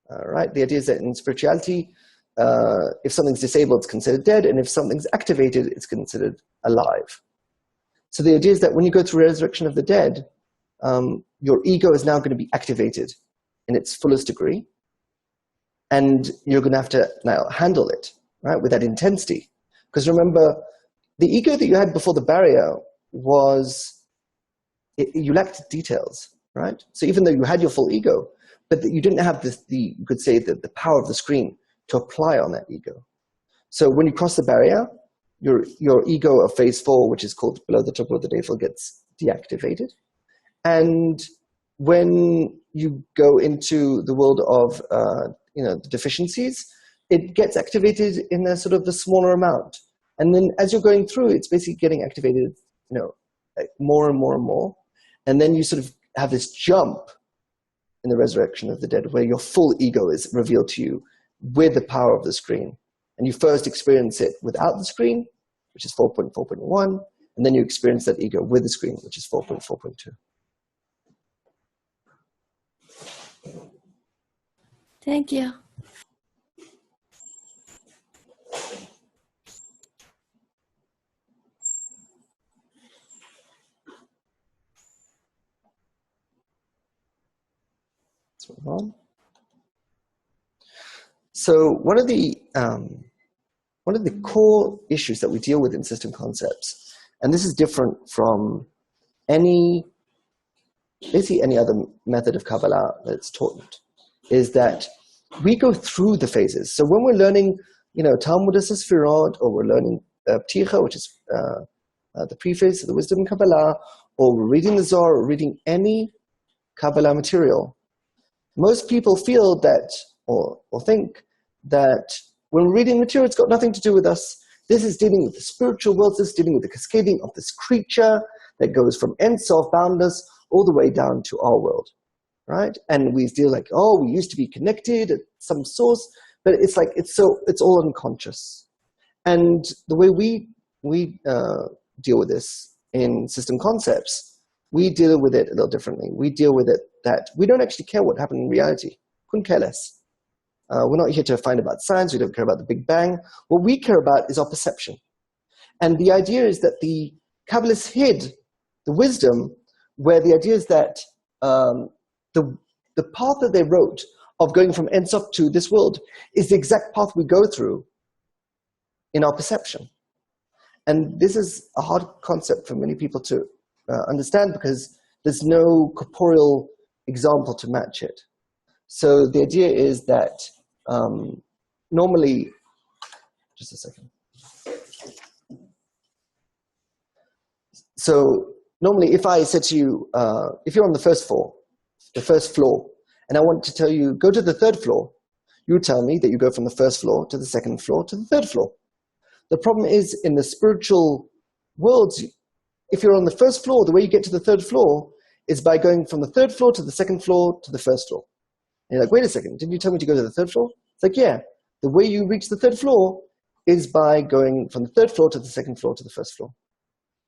right? The idea is that in spirituality, if something's disabled, it's considered dead, and if something's activated, it's considered alive. So the idea is that when you go through resurrection of the dead, your ego is now going to be activated in its fullest degree, and you're going to have to now handle it, right, with that intensity. Because remember, the ego that you had before the barrier you lacked details, right? So even though you had your full ego, but you didn't have you could say, the power of the screen to apply on that ego. So when you cross the barrier, your ego of phase 4, which is called below the top of the Deifel, gets deactivated. And when you go into the world of the deficiencies, it gets activated in a sort of the smaller amount. And then as you're going through, it's basically getting activated, like more and more and more. And then you sort of have this jump in the resurrection of the dead, where your full ego is revealed to you with the power of the screen. And you first experience it without the screen, which is 4.4.1, and then you experience that ego with the screen, which is 4.4.2. Thank you. Let's move on. So one of the core issues that we deal with in system concepts, and this is different from basically any other method of Kabbalah that's taught, is that we go through the phases. So when we're learning, Talmud Sefirot, or we're learning Pticha, which is the Preface of the Wisdom in Kabbalah, or we're reading the Zohar, or reading any Kabbalah material, most people feel that, or think that when we're reading material, it's got nothing to do with us. This is dealing with the spiritual world. This is dealing with the cascading of this creature that goes from Ein Sof, boundless, all the way down to our world, right? And we feel like, we used to be connected at some source, but it's like it's all unconscious. And the way we deal with this in system concepts, we deal with it a little differently. We deal with it that we don't actually care what happened in reality. Couldn't care less. We're not here to find about science. We don't care about the Big Bang. What we care about is our perception. And the idea is that the Kabbalists hid the wisdom, where the idea is that the path that they wrote of going from Ein Sof to this world is the exact path we go through in our perception. And this is a hard concept for many people to understand, because there's no corporeal example to match it. So the idea is that normally, just a second. So normally if I said to you, if you're on the first floor, and I want to tell you, go to the third floor, you would tell me that you go from the first floor to the second floor to the third floor. The problem is, in the spiritual worlds, if you're on the first floor, the way you get to the third floor is by going from the third floor to the second floor to the first floor. And you're like, wait a second, didn't you tell me to go to the third floor? It's like, yeah, the way you reach the third floor is by going from the third floor to the second floor to the first floor.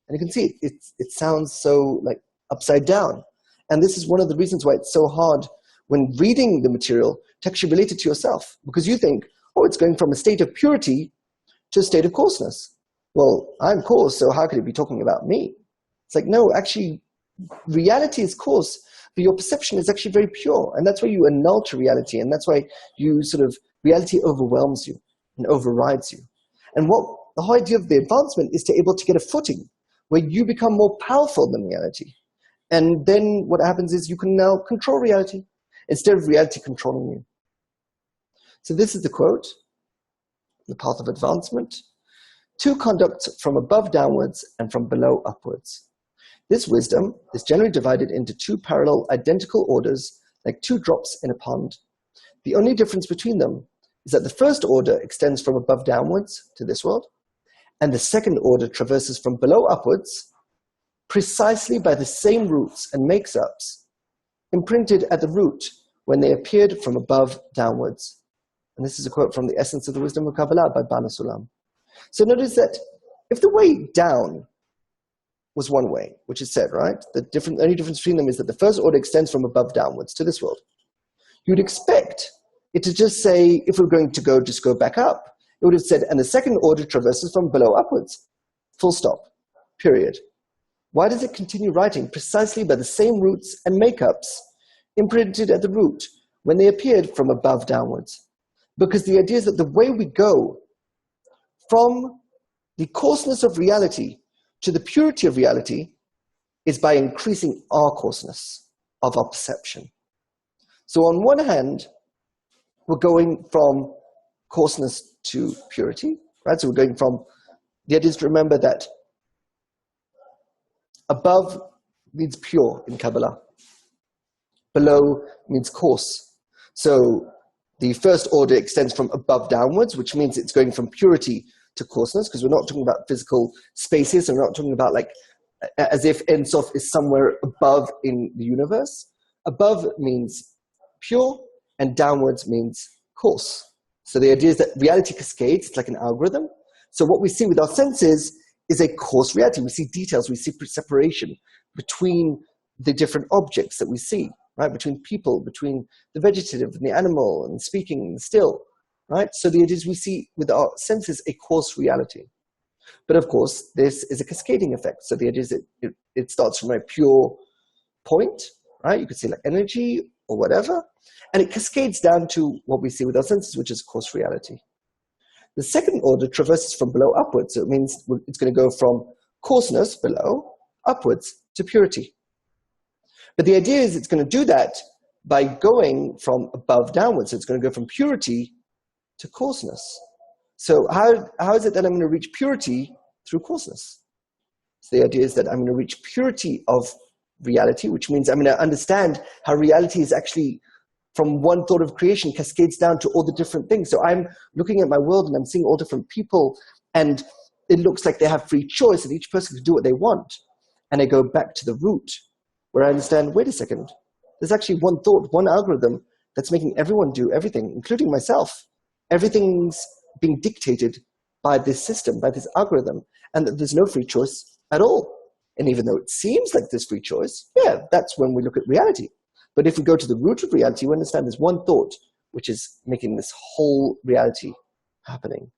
And you can see it sounds so like upside down. And this is one of the reasons why it's so hard when reading the material to actually relate it to yourself. Because you think, it's going from a state of purity to a state of coarseness. Well, I'm coarse, so how could it be talking about me? It's like, no, actually, reality is coarse, but your perception is actually very pure. And that's why you annul to reality. And that's why reality overwhelms you and overrides you. And what the whole idea of the advancement is to able to get a footing where you become more powerful than reality. And then what happens is you can now control reality instead of reality controlling you. So this is the quote, the path of advancement. Two conducts from above downwards and from below upwards. This wisdom is generally divided into two parallel identical orders, like two drops in a pond. The only difference between them is that the first order extends from above downwards to this world, and the second order traverses from below upwards precisely by the same roots and makes-ups imprinted at the root when they appeared from above downwards. And this is a quote from the Essence of the Wisdom of Kabbalah by Bana Sulam. So notice that if the way down was one way, which is said, right? The only difference between them is that the first order extends from above downwards to this world. You'd expect it to just say, if we're going to go, just go back up. It would have said, and the second order traverses from below upwards. Full stop. Period. Why does it continue writing precisely by the same roots and makeups imprinted at the root when they appeared from above downwards? Because the idea is that the way we go from the coarseness of reality to the purity of reality is by increasing our coarseness of our perception. So on one hand, we're going from coarseness to purity, right? So we're going from, the idea is to remember that above means pure in Kabbalah. Below means coarse. So the first order extends from above downwards, which means it's going from purity to coarseness, because we're not talking about physical spaces, and we're not talking about like as if Ein Sof is somewhere above in the universe. Above means pure, and downwards means coarse. So the idea is that reality cascades, it's like an algorithm. So what we see with our senses is a coarse reality. We see details, we see separation between the different objects that we see, right? Between people, between the vegetative and the animal, and speaking and still, right? So the idea is we see with our senses a coarse reality. But of course, this is a cascading effect. So the idea is that it starts from a pure point, right? You could see like energy or whatever, and it cascades down to what we see with our senses, which is coarse reality. The second order traverses from below upwards. So it means it's going to go from coarseness below upwards to purity. But the idea is it's going to do that by going from above downwards. So it's going to go from purity to coarseness. So how is it that I'm going to reach purity through coarseness? So the idea is that I'm going to reach purity of reality, which means I'm going to understand how reality is actually from one thought of creation cascades down to all the different things. So I'm looking at my world and I'm seeing all different people, and it looks like they have free choice and each person can do what they want. And I go back to the root where I understand, wait a second, there's actually one thought, one algorithm that's making everyone do everything, including myself. Everything's being dictated by this system, by this algorithm, and that there's no free choice at all. And even though it seems like there's free choice, yeah, that's when we look at reality. But if we go to the root of reality, we understand there's one thought which is making this whole reality happening.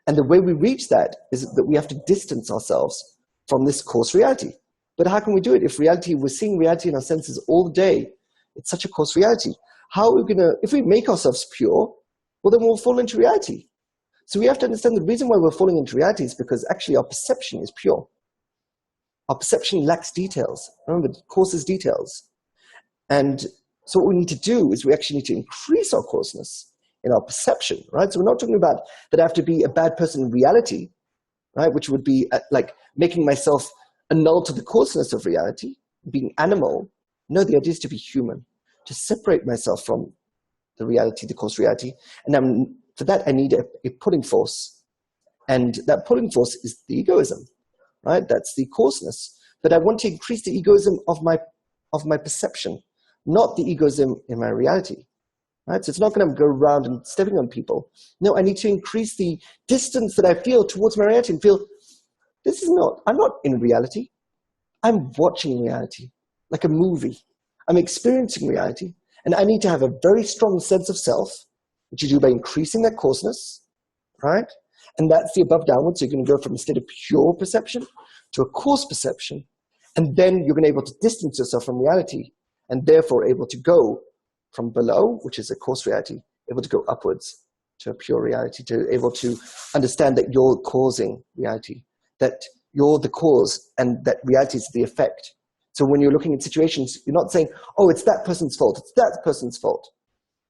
And the way we reach that is that we have to distance ourselves from this coarse reality. But how can we do it? If we're seeing reality in our senses all day, it's such a coarse reality. How are we going to, if we make ourselves pure, well, then we'll fall into reality. So we have to understand the reason why we're falling into reality is because actually our perception is pure. Our perception lacks details. Remember, it causes details. And so what we need to do is we actually need to increase our coarseness in our perception, right? So we're not talking about that I have to be a bad person in reality, right? Which would be like making myself annul to the coarseness of reality, being animal. No, the idea is to be human, to separate myself from the reality, the coarse reality. And for that, I need a pulling force. And that pulling force is the egoism, right? That's the coarseness. But I want to increase the egoism of my perception, not the egoism in my reality, right? So it's not going to go around and stepping on people. No, I need to increase the distance that I feel towards my reality and feel, I'm not in reality. I'm watching reality like a movie. I'm experiencing reality. And I need to have a very strong sense of self, which you do by increasing that coarseness, right? And that's the above downward. So you're going to go from a state of pure perception to a coarse perception. And then you're going to be able to distance yourself from reality, and therefore able to go from below, which is a coarse reality, able to go upwards to a pure reality, to able to understand that you're causing reality, that you're the cause and that reality is the effect. So when you're looking at situations, you're not saying, oh, it's that person's fault, it's that person's fault.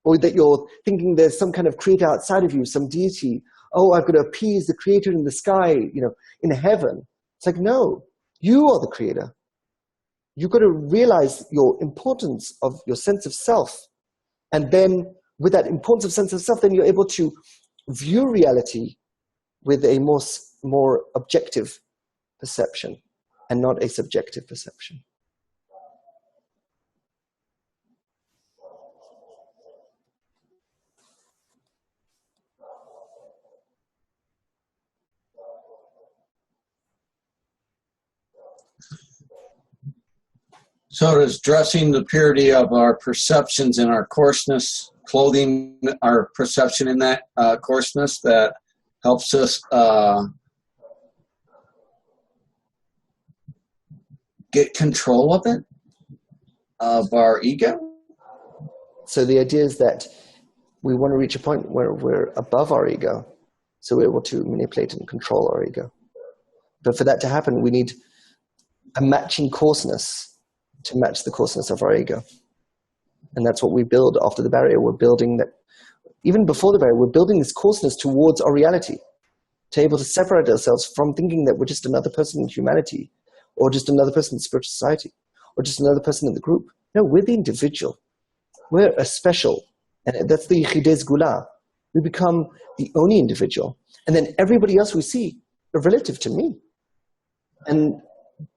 Or that you're thinking there's some kind of creator outside of you, some deity. Oh, I've got to appease the creator in the sky, in heaven. It's like, no, you are the creator. You've got to realize your importance of your sense of self. And then with that importance of sense of self, then you're able to view reality with a more objective perception and not a subjective perception. So does dressing the purity of our perceptions in our coarseness, clothing our perception in that coarseness, that helps us get control of it, of our ego? So the idea is that we want to reach a point where we're above our ego, so we're able to manipulate and control our ego. But for that to happen, we need a matching coarseness to match the coarseness of our ego. And that's what we build after the barrier. We're building that, even before the barrier, we're building this coarseness towards our reality, to be able to separate ourselves from thinking that we're just another person in humanity, or just another person in spiritual society, or just another person in the group. No, we're the individual. We're a special. And that's the Yichidei Gula. We become the only individual. And then everybody else we see are relative to me. And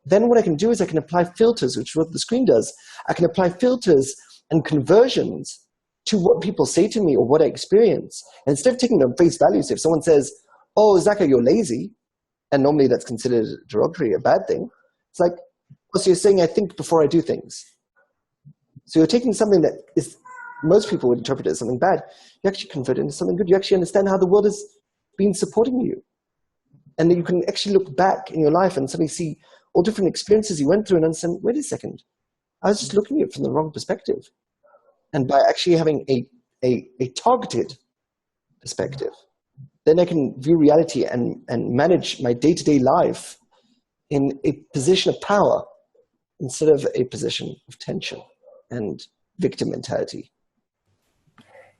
then what I can do is I can apply filters, which is what the screen does. I can apply filters and conversions to what people say to me or what I experience. And instead of taking them face value, so if someone says, oh, Zaka, you're lazy, and normally that's considered derogatory, a bad thing, it's like, well, so you're saying I think before I do things. So you're taking something that is, most people would interpret it as something bad. You actually convert it into something good. You actually understand how the world has been supporting you. And then you can actually look back in your life and suddenly see all different experiences you went through and understand, wait a second, I was just looking at it from the wrong perspective. And by actually having a targeted perspective, then I can view reality and manage my day-to-day life in a position of power instead of a position of tension and victim mentality.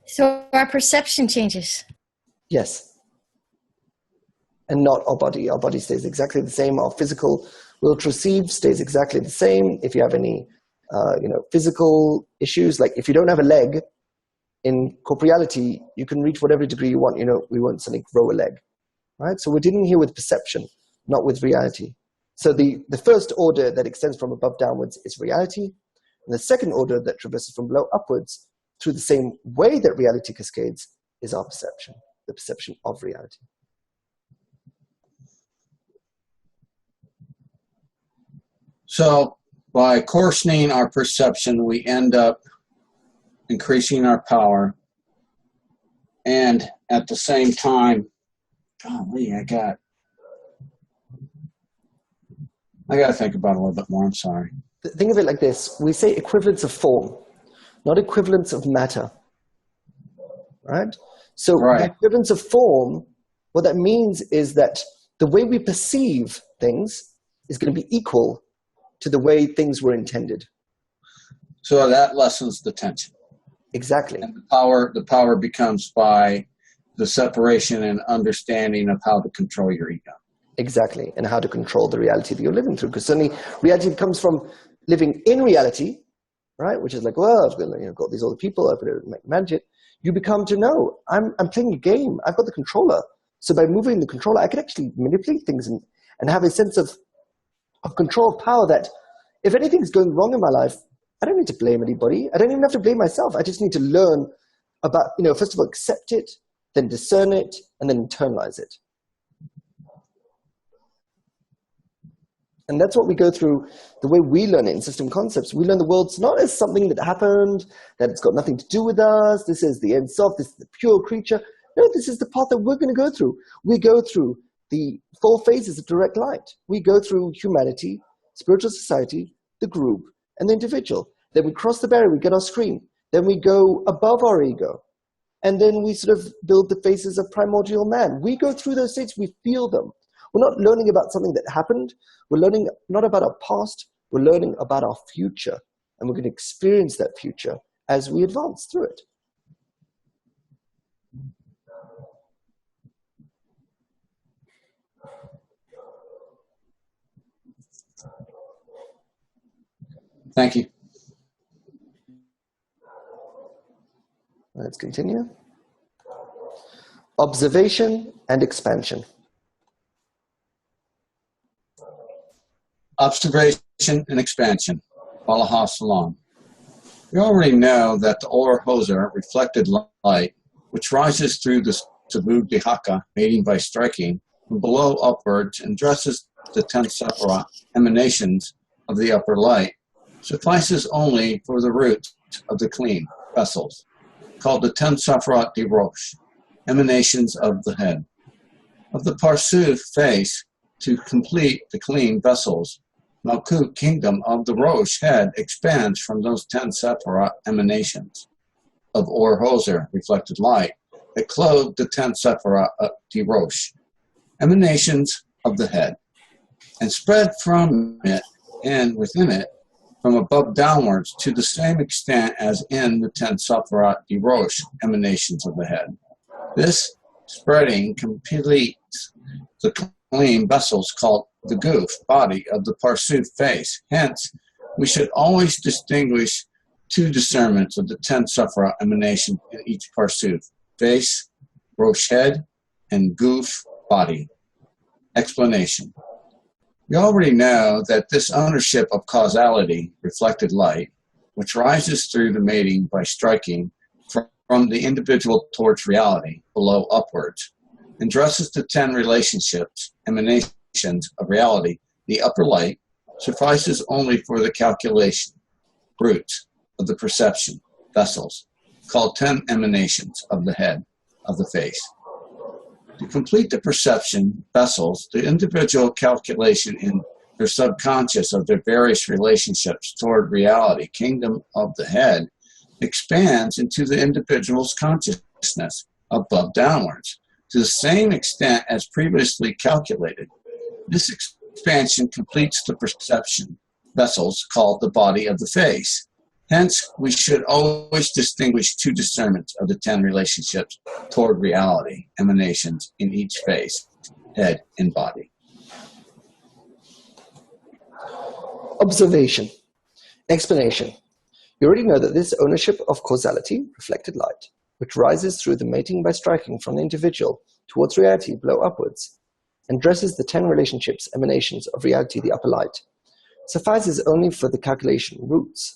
So our perception changes. Yes. And not our body. Our body stays exactly the same. Our physical will to receive stays exactly the same. If you have any physical issues, like if you don't have a leg, in corporeality, you can reach whatever degree you want. We won't suddenly grow a leg. Right? So we're dealing here with perception, not with reality. So the first order that extends from above downwards is reality. And the second order that traverses from below upwards through the same way that reality cascades is our perception, the perception of reality. So by coarsening our perception, we end up increasing our power. And at the same time, golly, I got to think about it a little bit more. I'm sorry. Think of it like this. We say equivalence of form, not equivalence of matter. Right? So Right. The equivalence of form, what that means is that the way we perceive things is going to be equal to the way things were intended. So that lessens the tension. Exactly. And the power becomes by the separation and understanding of how to control your ego. Exactly. And how to control the reality that you're living through. Because suddenly reality comes from living in reality, right? Which is like, well, I've got these other people, I've got to manage it. You become to know, I'm playing a game. I've got the controller. So by moving the controller, I can actually manipulate things and have a sense of control, power, that if anything's going wrong in my life, I don't need to blame anybody. I don't even have to blame myself. I just need to learn about, first of all, accept it, then discern it, and then internalize it. And that's what we go through, the way we learn it in system concepts. We learn the world's not as something that happened, that it's got nothing to do with us. This is the Ein Sof, this is the pure creature. No, this is the path that we're going to go through. We go through the 4 phases of direct light. We go through humanity, spiritual society, the group, and the individual. Then we cross the barrier, we get our screen. Then we go above our ego. And then we sort of build the phases of Primordial Man. We go through those states, we feel them. We're not learning about something that happened. We're learning not about our past, we're learning about our future. And we're going to experience that future as we advance through it. Thank you. Let's continue. Observation and expansion. Observation and expansion. Ballaha Salam. We already know that the Or Hoser, reflected light, which rises through the Sabub Dihaka, mating by striking, from below upwards and dresses the 10 sephirah emanations of the upper light, suffices only for the roots of the clean vessels, called the 10 sephirah di Rosh, emanations of the head. Of the Parsuf face, to complete the clean vessels, Malkut, kingdom of the Rosh head, expands from those 10 sephirah emanations of Or Hoser, reflected light, that clothe the 10 sephirah di Rosh, emanations of the head, and spread from it and within it, from above downwards, to the same extent as in the 10 sephirah di Rosh, emanations of the head. This spreading completes the clean vessels called the goof, body of the Parsuf face. Hence, we should always distinguish two discernments of the 10 sephirah emanation in each Parsuf: face, Rosh head, and goof, body. Explanation. We already know that this ownership of causality, reflected light, which rises through the mating by striking from the individual towards reality, below upwards, and dresses the 10 relationships, emanations of reality, the upper light, suffices only for the calculation, roots of the perception, vessels, called 10 emanations of the head, of the face. To complete the perception, vessels, the individual calculation in their subconscious of their various relationships toward reality, kingdom of the head, expands into the individual's consciousness, above downwards, to the same extent as previously calculated. This expansion completes the perception, vessels, called the body of the face. Hence, we should always distinguish two discernments of the 10 relationships toward reality, emanations in each face, head and body. Observation. Explanation. You already know that this ownership of causality, reflected light, which rises through the mating by striking from the individual towards reality, below upwards, and dresses the 10 relationships, emanations of reality, the upper light, suffices only for the calculation, roots,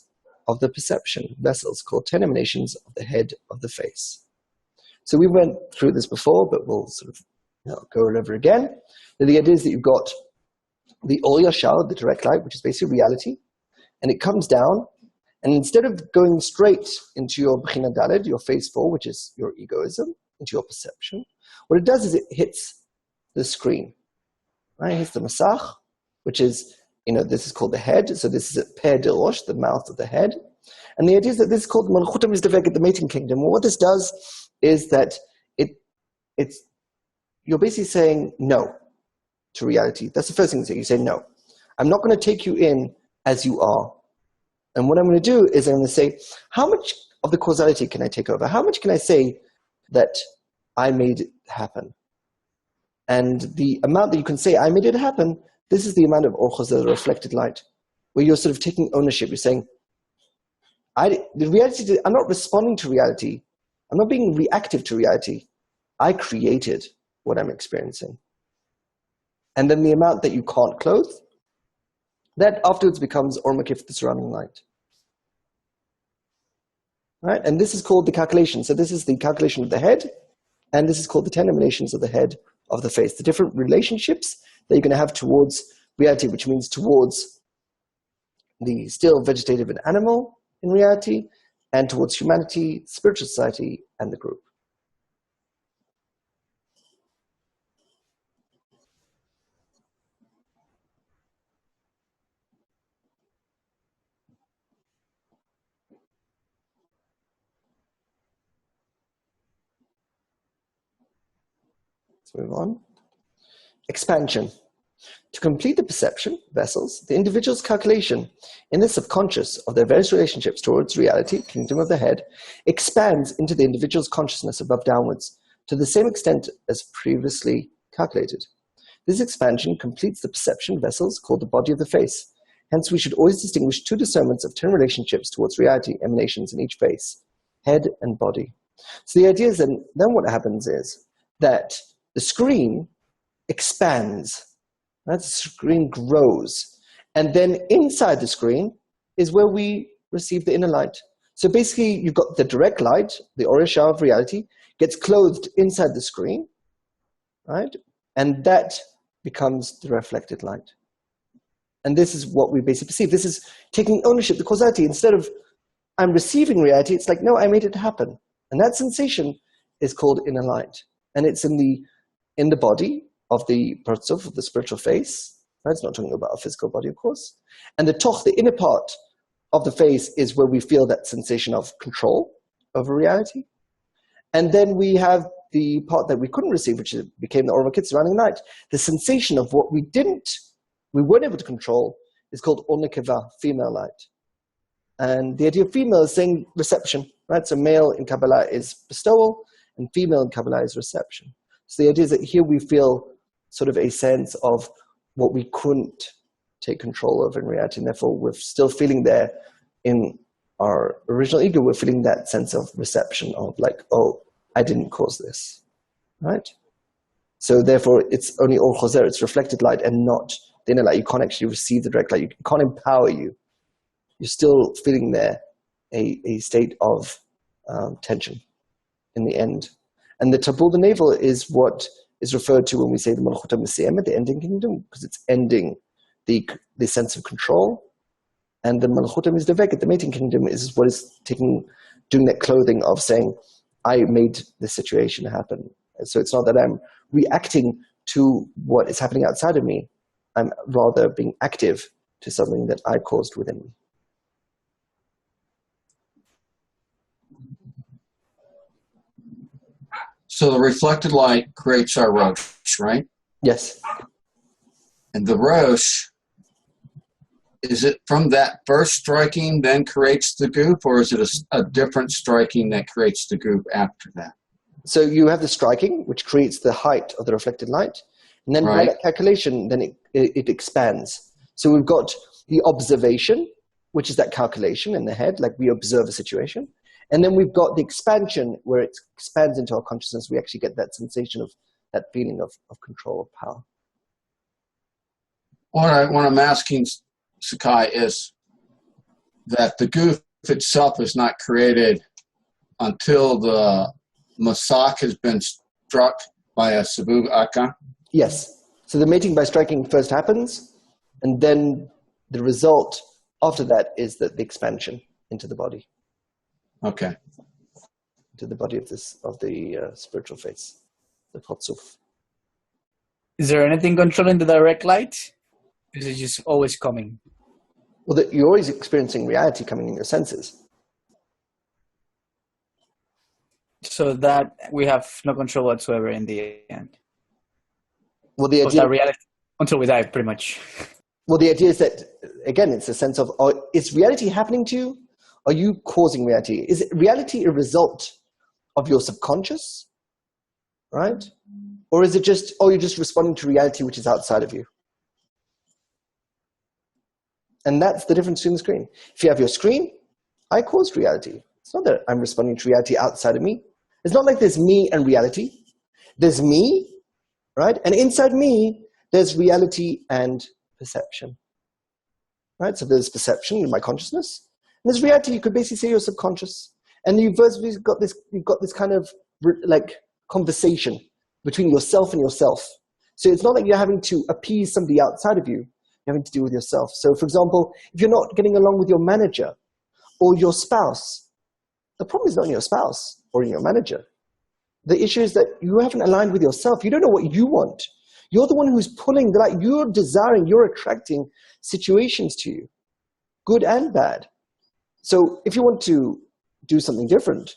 of the perception, vessels, called 10 emanations of the head of the face. So we went through this before, but we'll sort of go all over again. The idea is that you've got the Or Yashar, the direct light, which is basically reality, and it comes down, and instead of going straight into your Bechina Daled, your phase 4, which is your egoism, into your perception, what it does is it hits the screen. Right? It hits the Masach, which is, this is called the head. So this is a Peh de Rosh, the mouth of the head. And the idea is that this is called Malchutam Mizdavek, the mating kingdom. Well, what this does is that you're basically saying no to reality. That's the first thing you say. You say no. I'm not going to take you in as you are. And what I'm going to do is I'm going to say, how much of the causality can I take over? How much can I say that I made it happen? And the amount that you can say I made it happen, this is the amount of Or Hoser, the reflected light, where you're sort of taking ownership. You're saying, I'm not responding to reality. I'm not being reactive to reality. I created what I'm experiencing. And then the amount that you can't clothe, that afterwards becomes Or Makif, the surrounding light. Right? And this is called the calculation. So this is the calculation of the head, and this is called the 10 emanations of the head of the face. The different relationships that you're going to have towards reality, which means towards the still vegetative and animal in reality, and towards humanity, spiritual society, and the group. Let's move on. Expansion. To complete the perception, vessels, the individual's calculation in the subconscious of their various relationships towards reality, kingdom of the head, expands into the individual's consciousness above downwards to the same extent as previously calculated. This expansion completes the perception vessels called the body of the face. Hence, we should always distinguish two discernments of 10 relationships towards reality, emanations in each face, head and body. So the idea is then what happens is that the screen expands, right? The screen grows. And then inside the screen is where we receive the inner light. So basically, you've got the direct light, the Oriya shower of reality, gets clothed inside the screen, right? And that becomes the reflected light. And this is what we basically perceive. This is taking ownership, the causality. Instead of I'm receiving reality, it's like, no, I made it happen. And that sensation is called inner light. And it's in the body of the Partzuf, of the spiritual face. Right? It's not talking about a physical body, of course. And the toch, the inner part of the face, is where we feel that sensation of control over reality. And then we have the part that we couldn't receive, which became the Orva Kit surrounding light. The sensation of what we weren't able to control is called Ornikeva, female light. And the idea of female is saying reception, right? So male in Kabbalah is bestowal, and female in Kabbalah is reception. So the idea is that here we feel sort of a sense of what we couldn't take control of in reality, and therefore we're still feeling there in our original ego, we're feeling that sense of reception of like, oh, I didn't cause this, right? So therefore it's only Or Choser, it's reflected light and not the inner light. You can't actually receive the direct light. You can't empower you. You're still feeling there a state of tension in the end. And the Tabul the navel is what is referred to when we say the Malchuta Mesiyema, the ending kingdom, because it's ending the sense of control. And the Malchuta Mizdaveket, the mating kingdom, is what is doing that clothing of saying, I made this situation happen. And so it's not that I'm reacting to what is happening outside of me. I'm rather being active to something that I caused within me. So the reflected light creates our Rosh, right? Yes. And the Rosh, is it from that first striking then creates the goop, or is it a different striking that creates the goop after that? So you have the striking, which creates the height of the reflected light. And then by that calculation, then it expands. So we've got the observation, which is that calculation in the head, like we observe a situation. And then we've got the expansion, where it expands into our consciousness. We actually get that sensation of that feeling of control, of power. What I'm asking, Sakai, is that the goof itself is not created until the masak has been struck by a sabu aka? Yes. So the mating by striking first happens, and then the result after that is the expansion into the body. Okay. To the body of the spiritual face, the Patzuf. Is there anything controlling the direct light? Is it just always coming? Well, you're always experiencing reality coming in your senses. So that we have no control whatsoever in the end. Well, the idea reality until we die, pretty much. Well, the idea is that, again, it's a sense of, is reality happening to you? Are you causing reality? Is reality a result of your subconscious, right? Or is it just, you're just responding to reality which is outside of you? And that's the difference between the screen. If you have your screen, I caused reality. It's not that I'm responding to reality outside of me. It's not like there's me and reality. There's me, right? And inside me, there's reality and perception, right? So there's perception in my consciousness. And there's reality. You could basically say you're subconscious. And you've got this kind of like conversation between yourself and yourself. So it's not like you're having to appease somebody outside of you. You're having to deal with yourself. So for example, if you're not getting along with your manager or your spouse, the problem is not in your spouse or in your manager. The issue is that you haven't aligned with yourself. You don't know what you want. You're the one who's pulling the light. You're desiring, you're attracting situations to you, good and bad. So if you want to do something different,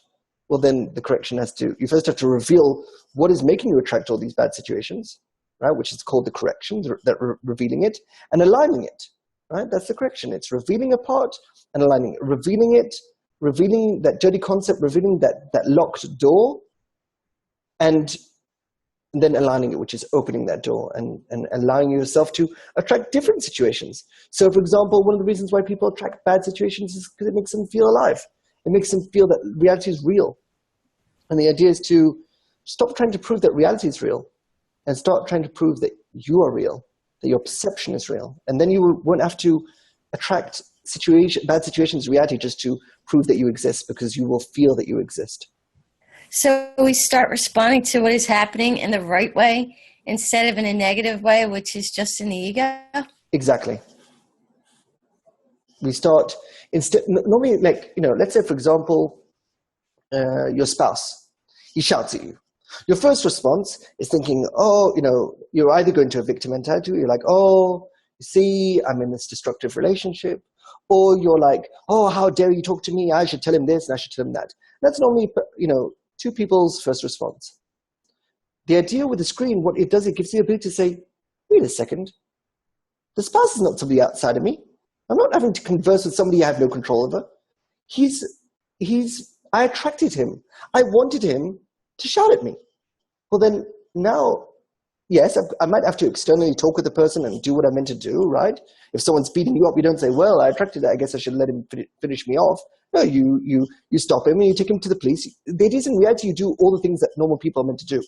well, then the correction you first have to reveal what is making you attract all these bad situations, right? Which is called the correction, revealing it and aligning it, right? That's the correction. It's revealing a part and aligning it, revealing that dirty concept, revealing that locked door, and then aligning it, which is opening that door and allowing yourself to attract different situations. So for example, one of the reasons why people attract bad situations is because it makes them feel alive. It makes them feel that reality is real. And the idea is to stop trying to prove that reality is real and start trying to prove that you are real, that your perception is real. And then you won't have to attract bad situations in reality just to prove that you exist, because you will feel that you exist. So we start responding to what is happening in the right way instead of in a negative way, which is just in the ego? Exactly. We start instead, normally, like, let's say, for example, your spouse, he shouts at you. Your first response is thinking, oh, you're either going to a victim mentality, you're like, oh, you see, I'm in this destructive relationship, or you're like, oh, how dare you talk to me? I should tell him this and I should tell him that. That's normally, two people's first response. The idea with the screen, what it does, it gives you the ability to say, wait a second, the spouse is not somebody outside of me. I'm not having to converse with somebody I have no control over. I attracted him. I wanted him to shout at me. Well, then now, yes, I might have to externally talk with the person and do what I'm meant to do, right? If someone's beating you up, you don't say, well, I attracted that, I guess I should let him finish me off. No, you stop him and you take him to the police. The idea is, in reality, you do all the things that normal people are meant to do.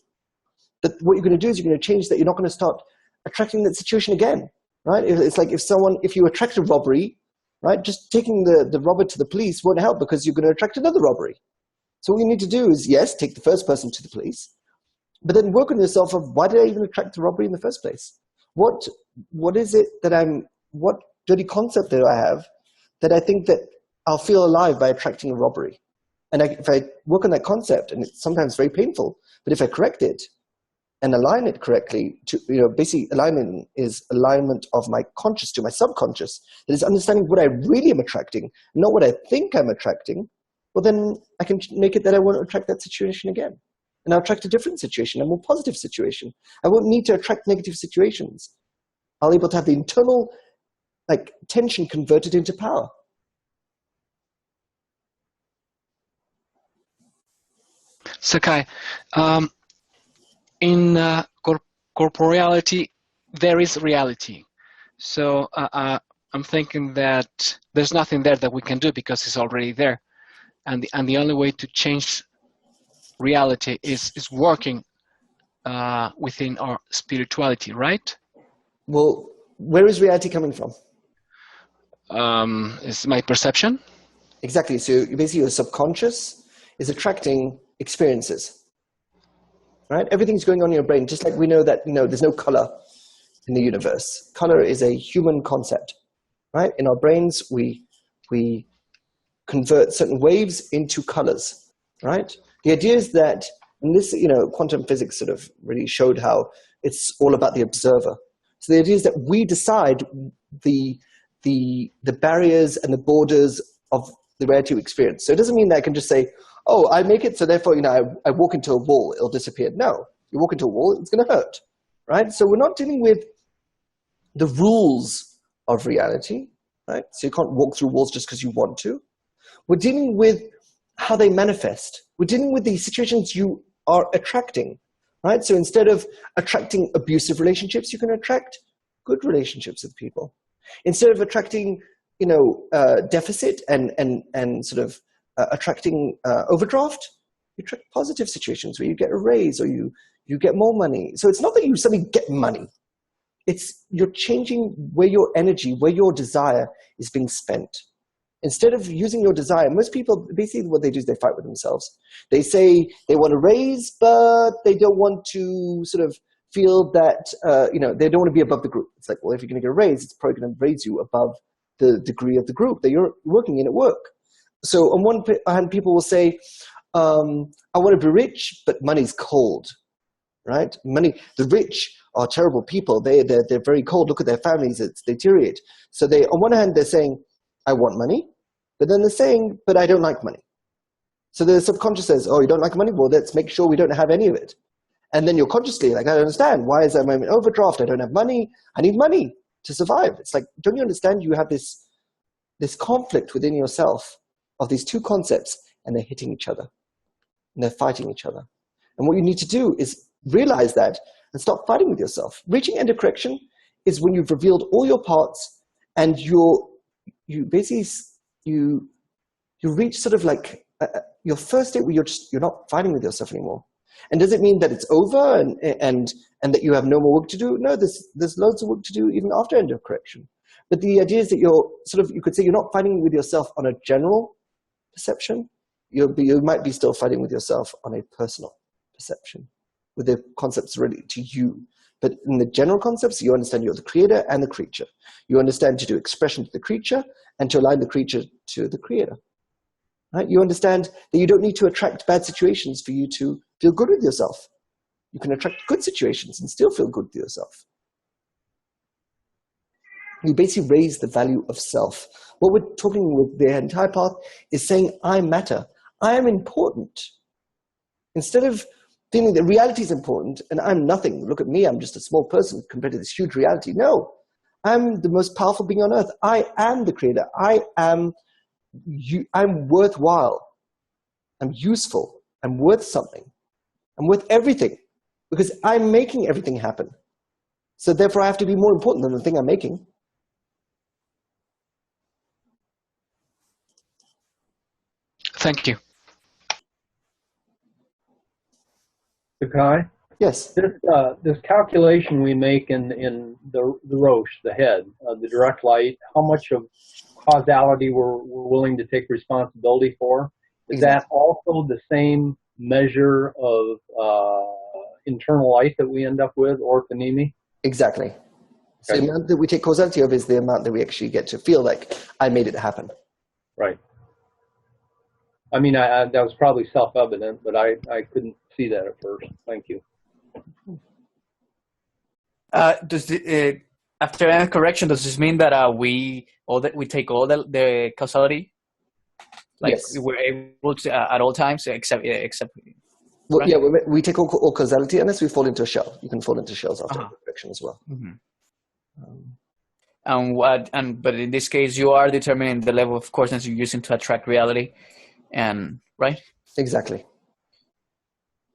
But what you're going to do is you're going to change that. You're not going to start attracting that situation again, right? It's like if you attract a robbery, right, just taking the robber to the police won't help, because you're going to attract another robbery. So what you need to do is, yes, take the first person to the police, but then work on yourself of, why did I even attract the robbery in the first place? What is it that what dirty concept do I have that I think that I'll feel alive by attracting a robbery? And if I work on that concept, and it's sometimes very painful, but if I correct it and align it correctly, basically alignment is alignment of my conscious to my subconscious. That is understanding what I really am attracting, not what I think I'm attracting. Well, then I can make it that I won't attract that situation again. And I'll attract a different situation, a more positive situation. I won't need to attract negative situations. I'll be able to have the internal tension converted into power. Sakai, in corporeality, there is reality. So I'm thinking that there's nothing there that we can do because it's already there. And the only way to change reality is working within our spirituality, right? Well, where is reality coming from? It's my perception. Exactly. So basically your subconscious is attracting experiences, right? Everything's going on in your brain, just like we know that there's no color in the universe. Color is a human concept, right? In our brains, we convert certain waves into colors, right? The idea is that, and this, quantum physics sort of really showed how it's all about the observer. So the idea is that we decide the barriers and the borders of the reality we experience. So it doesn't mean that I can just say, oh, I make it, so therefore, I walk into a wall, it'll disappear. No, you walk into a wall, it's going to hurt, right? So we're not dealing with the rules of reality, right? So you can't walk through walls just because you want to. We're dealing with how they manifest. We're dealing with the situations you are attracting, right? So instead of attracting abusive relationships, you can attract good relationships with people. Instead of attracting, deficit and sort of attracting overdraft, you attract positive situations where you get a raise or you get more money. So it's not that you suddenly get money. It's you're changing where your energy, where your desire is being spent. Instead of using your desire, most people, basically what they do is they fight with themselves. They say they want to raise, but they don't want to sort of feel that, they don't want to be above the group. It's like, well, if you're going to get a raise, it's probably going to raise you above the degree of the group that you're working in at work. So on one hand, people will say, I want to be rich, but money's cold, right? The rich are terrible people. They're very cold. Look at their families. It's deteriorate. So on one hand, they're saying, I want money, but then they're saying, but I don't like money. So the subconscious says, oh, you don't like money? Well, let's make sure we don't have any of it. And then you're consciously like, I don't understand. Why is I'm in overdraft? I don't have money. I need money to survive. It's like, don't you understand? You have this conflict within yourself of these two concepts, and they're hitting each other. And they're fighting each other. And what you need to do is realize that and stop fighting with yourself. Reaching end of correction is when you've revealed all your parts and you basically reach sort of like your first state where you're not fighting with yourself anymore. And does it mean that it's over and that you have no more work to do? No, there's loads of work to do even after endo correction. But the idea is that you're sort of, you could say you're not fighting with yourself on a general perception. You might be still fighting with yourself on a personal perception, with the concepts related to you. But in the general concepts, you understand you're the creator and the creature. You understand to do expression to the creature and to align the creature to the creator. Right? You understand that you don't need to attract bad situations for you to feel good with yourself. You can attract good situations and still feel good with yourself. You basically raise the value of self. What we're talking with the entire path is saying, I matter. I am important. Instead of feeling that reality is important and I'm nothing. Look at me, I'm just a small person compared to this huge reality. No, I'm the most powerful being on earth. I am the creator. I'm worthwhile. I'm useful. I'm worth something. I'm worth everything because I'm making everything happen. So therefore I have to be more important than the thing I'm making. Thank you. Sakai, Yes. this calculation we make in the Rosh, the head, the direct light, how much of causality we're willing to take responsibility for, is that also the same measure of internal light that we end up with, or panemi? Exactly. So Okay. the amount that we take causality of is the amount that we actually get to feel like I made it happen. Right. I mean, that was probably self-evident, but I couldn't see that at first. Thank you. After a correction, does this mean that we take all the causality? Like Yes. we're able to at all times, except Well, right? yeah, we take all causality unless we fall into a shell. You can fall into shells after correction as well. Mm-hmm. But in this case, you are determining the level of coarseness you're using to attract reality, and right? Exactly.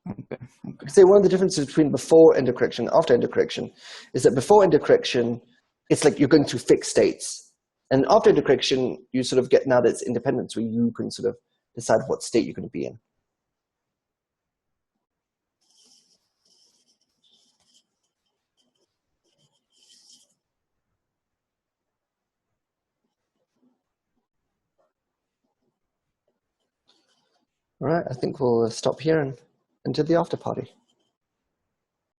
Okay. So one of the differences between before endocorrection and after endocorrection is that before endocorrection, it's like you're going through fixed states. And after endocorrection, you sort of get now that it's independence where you can sort of decide what state you're going to be in. All right, I think we'll stop here and do the after party.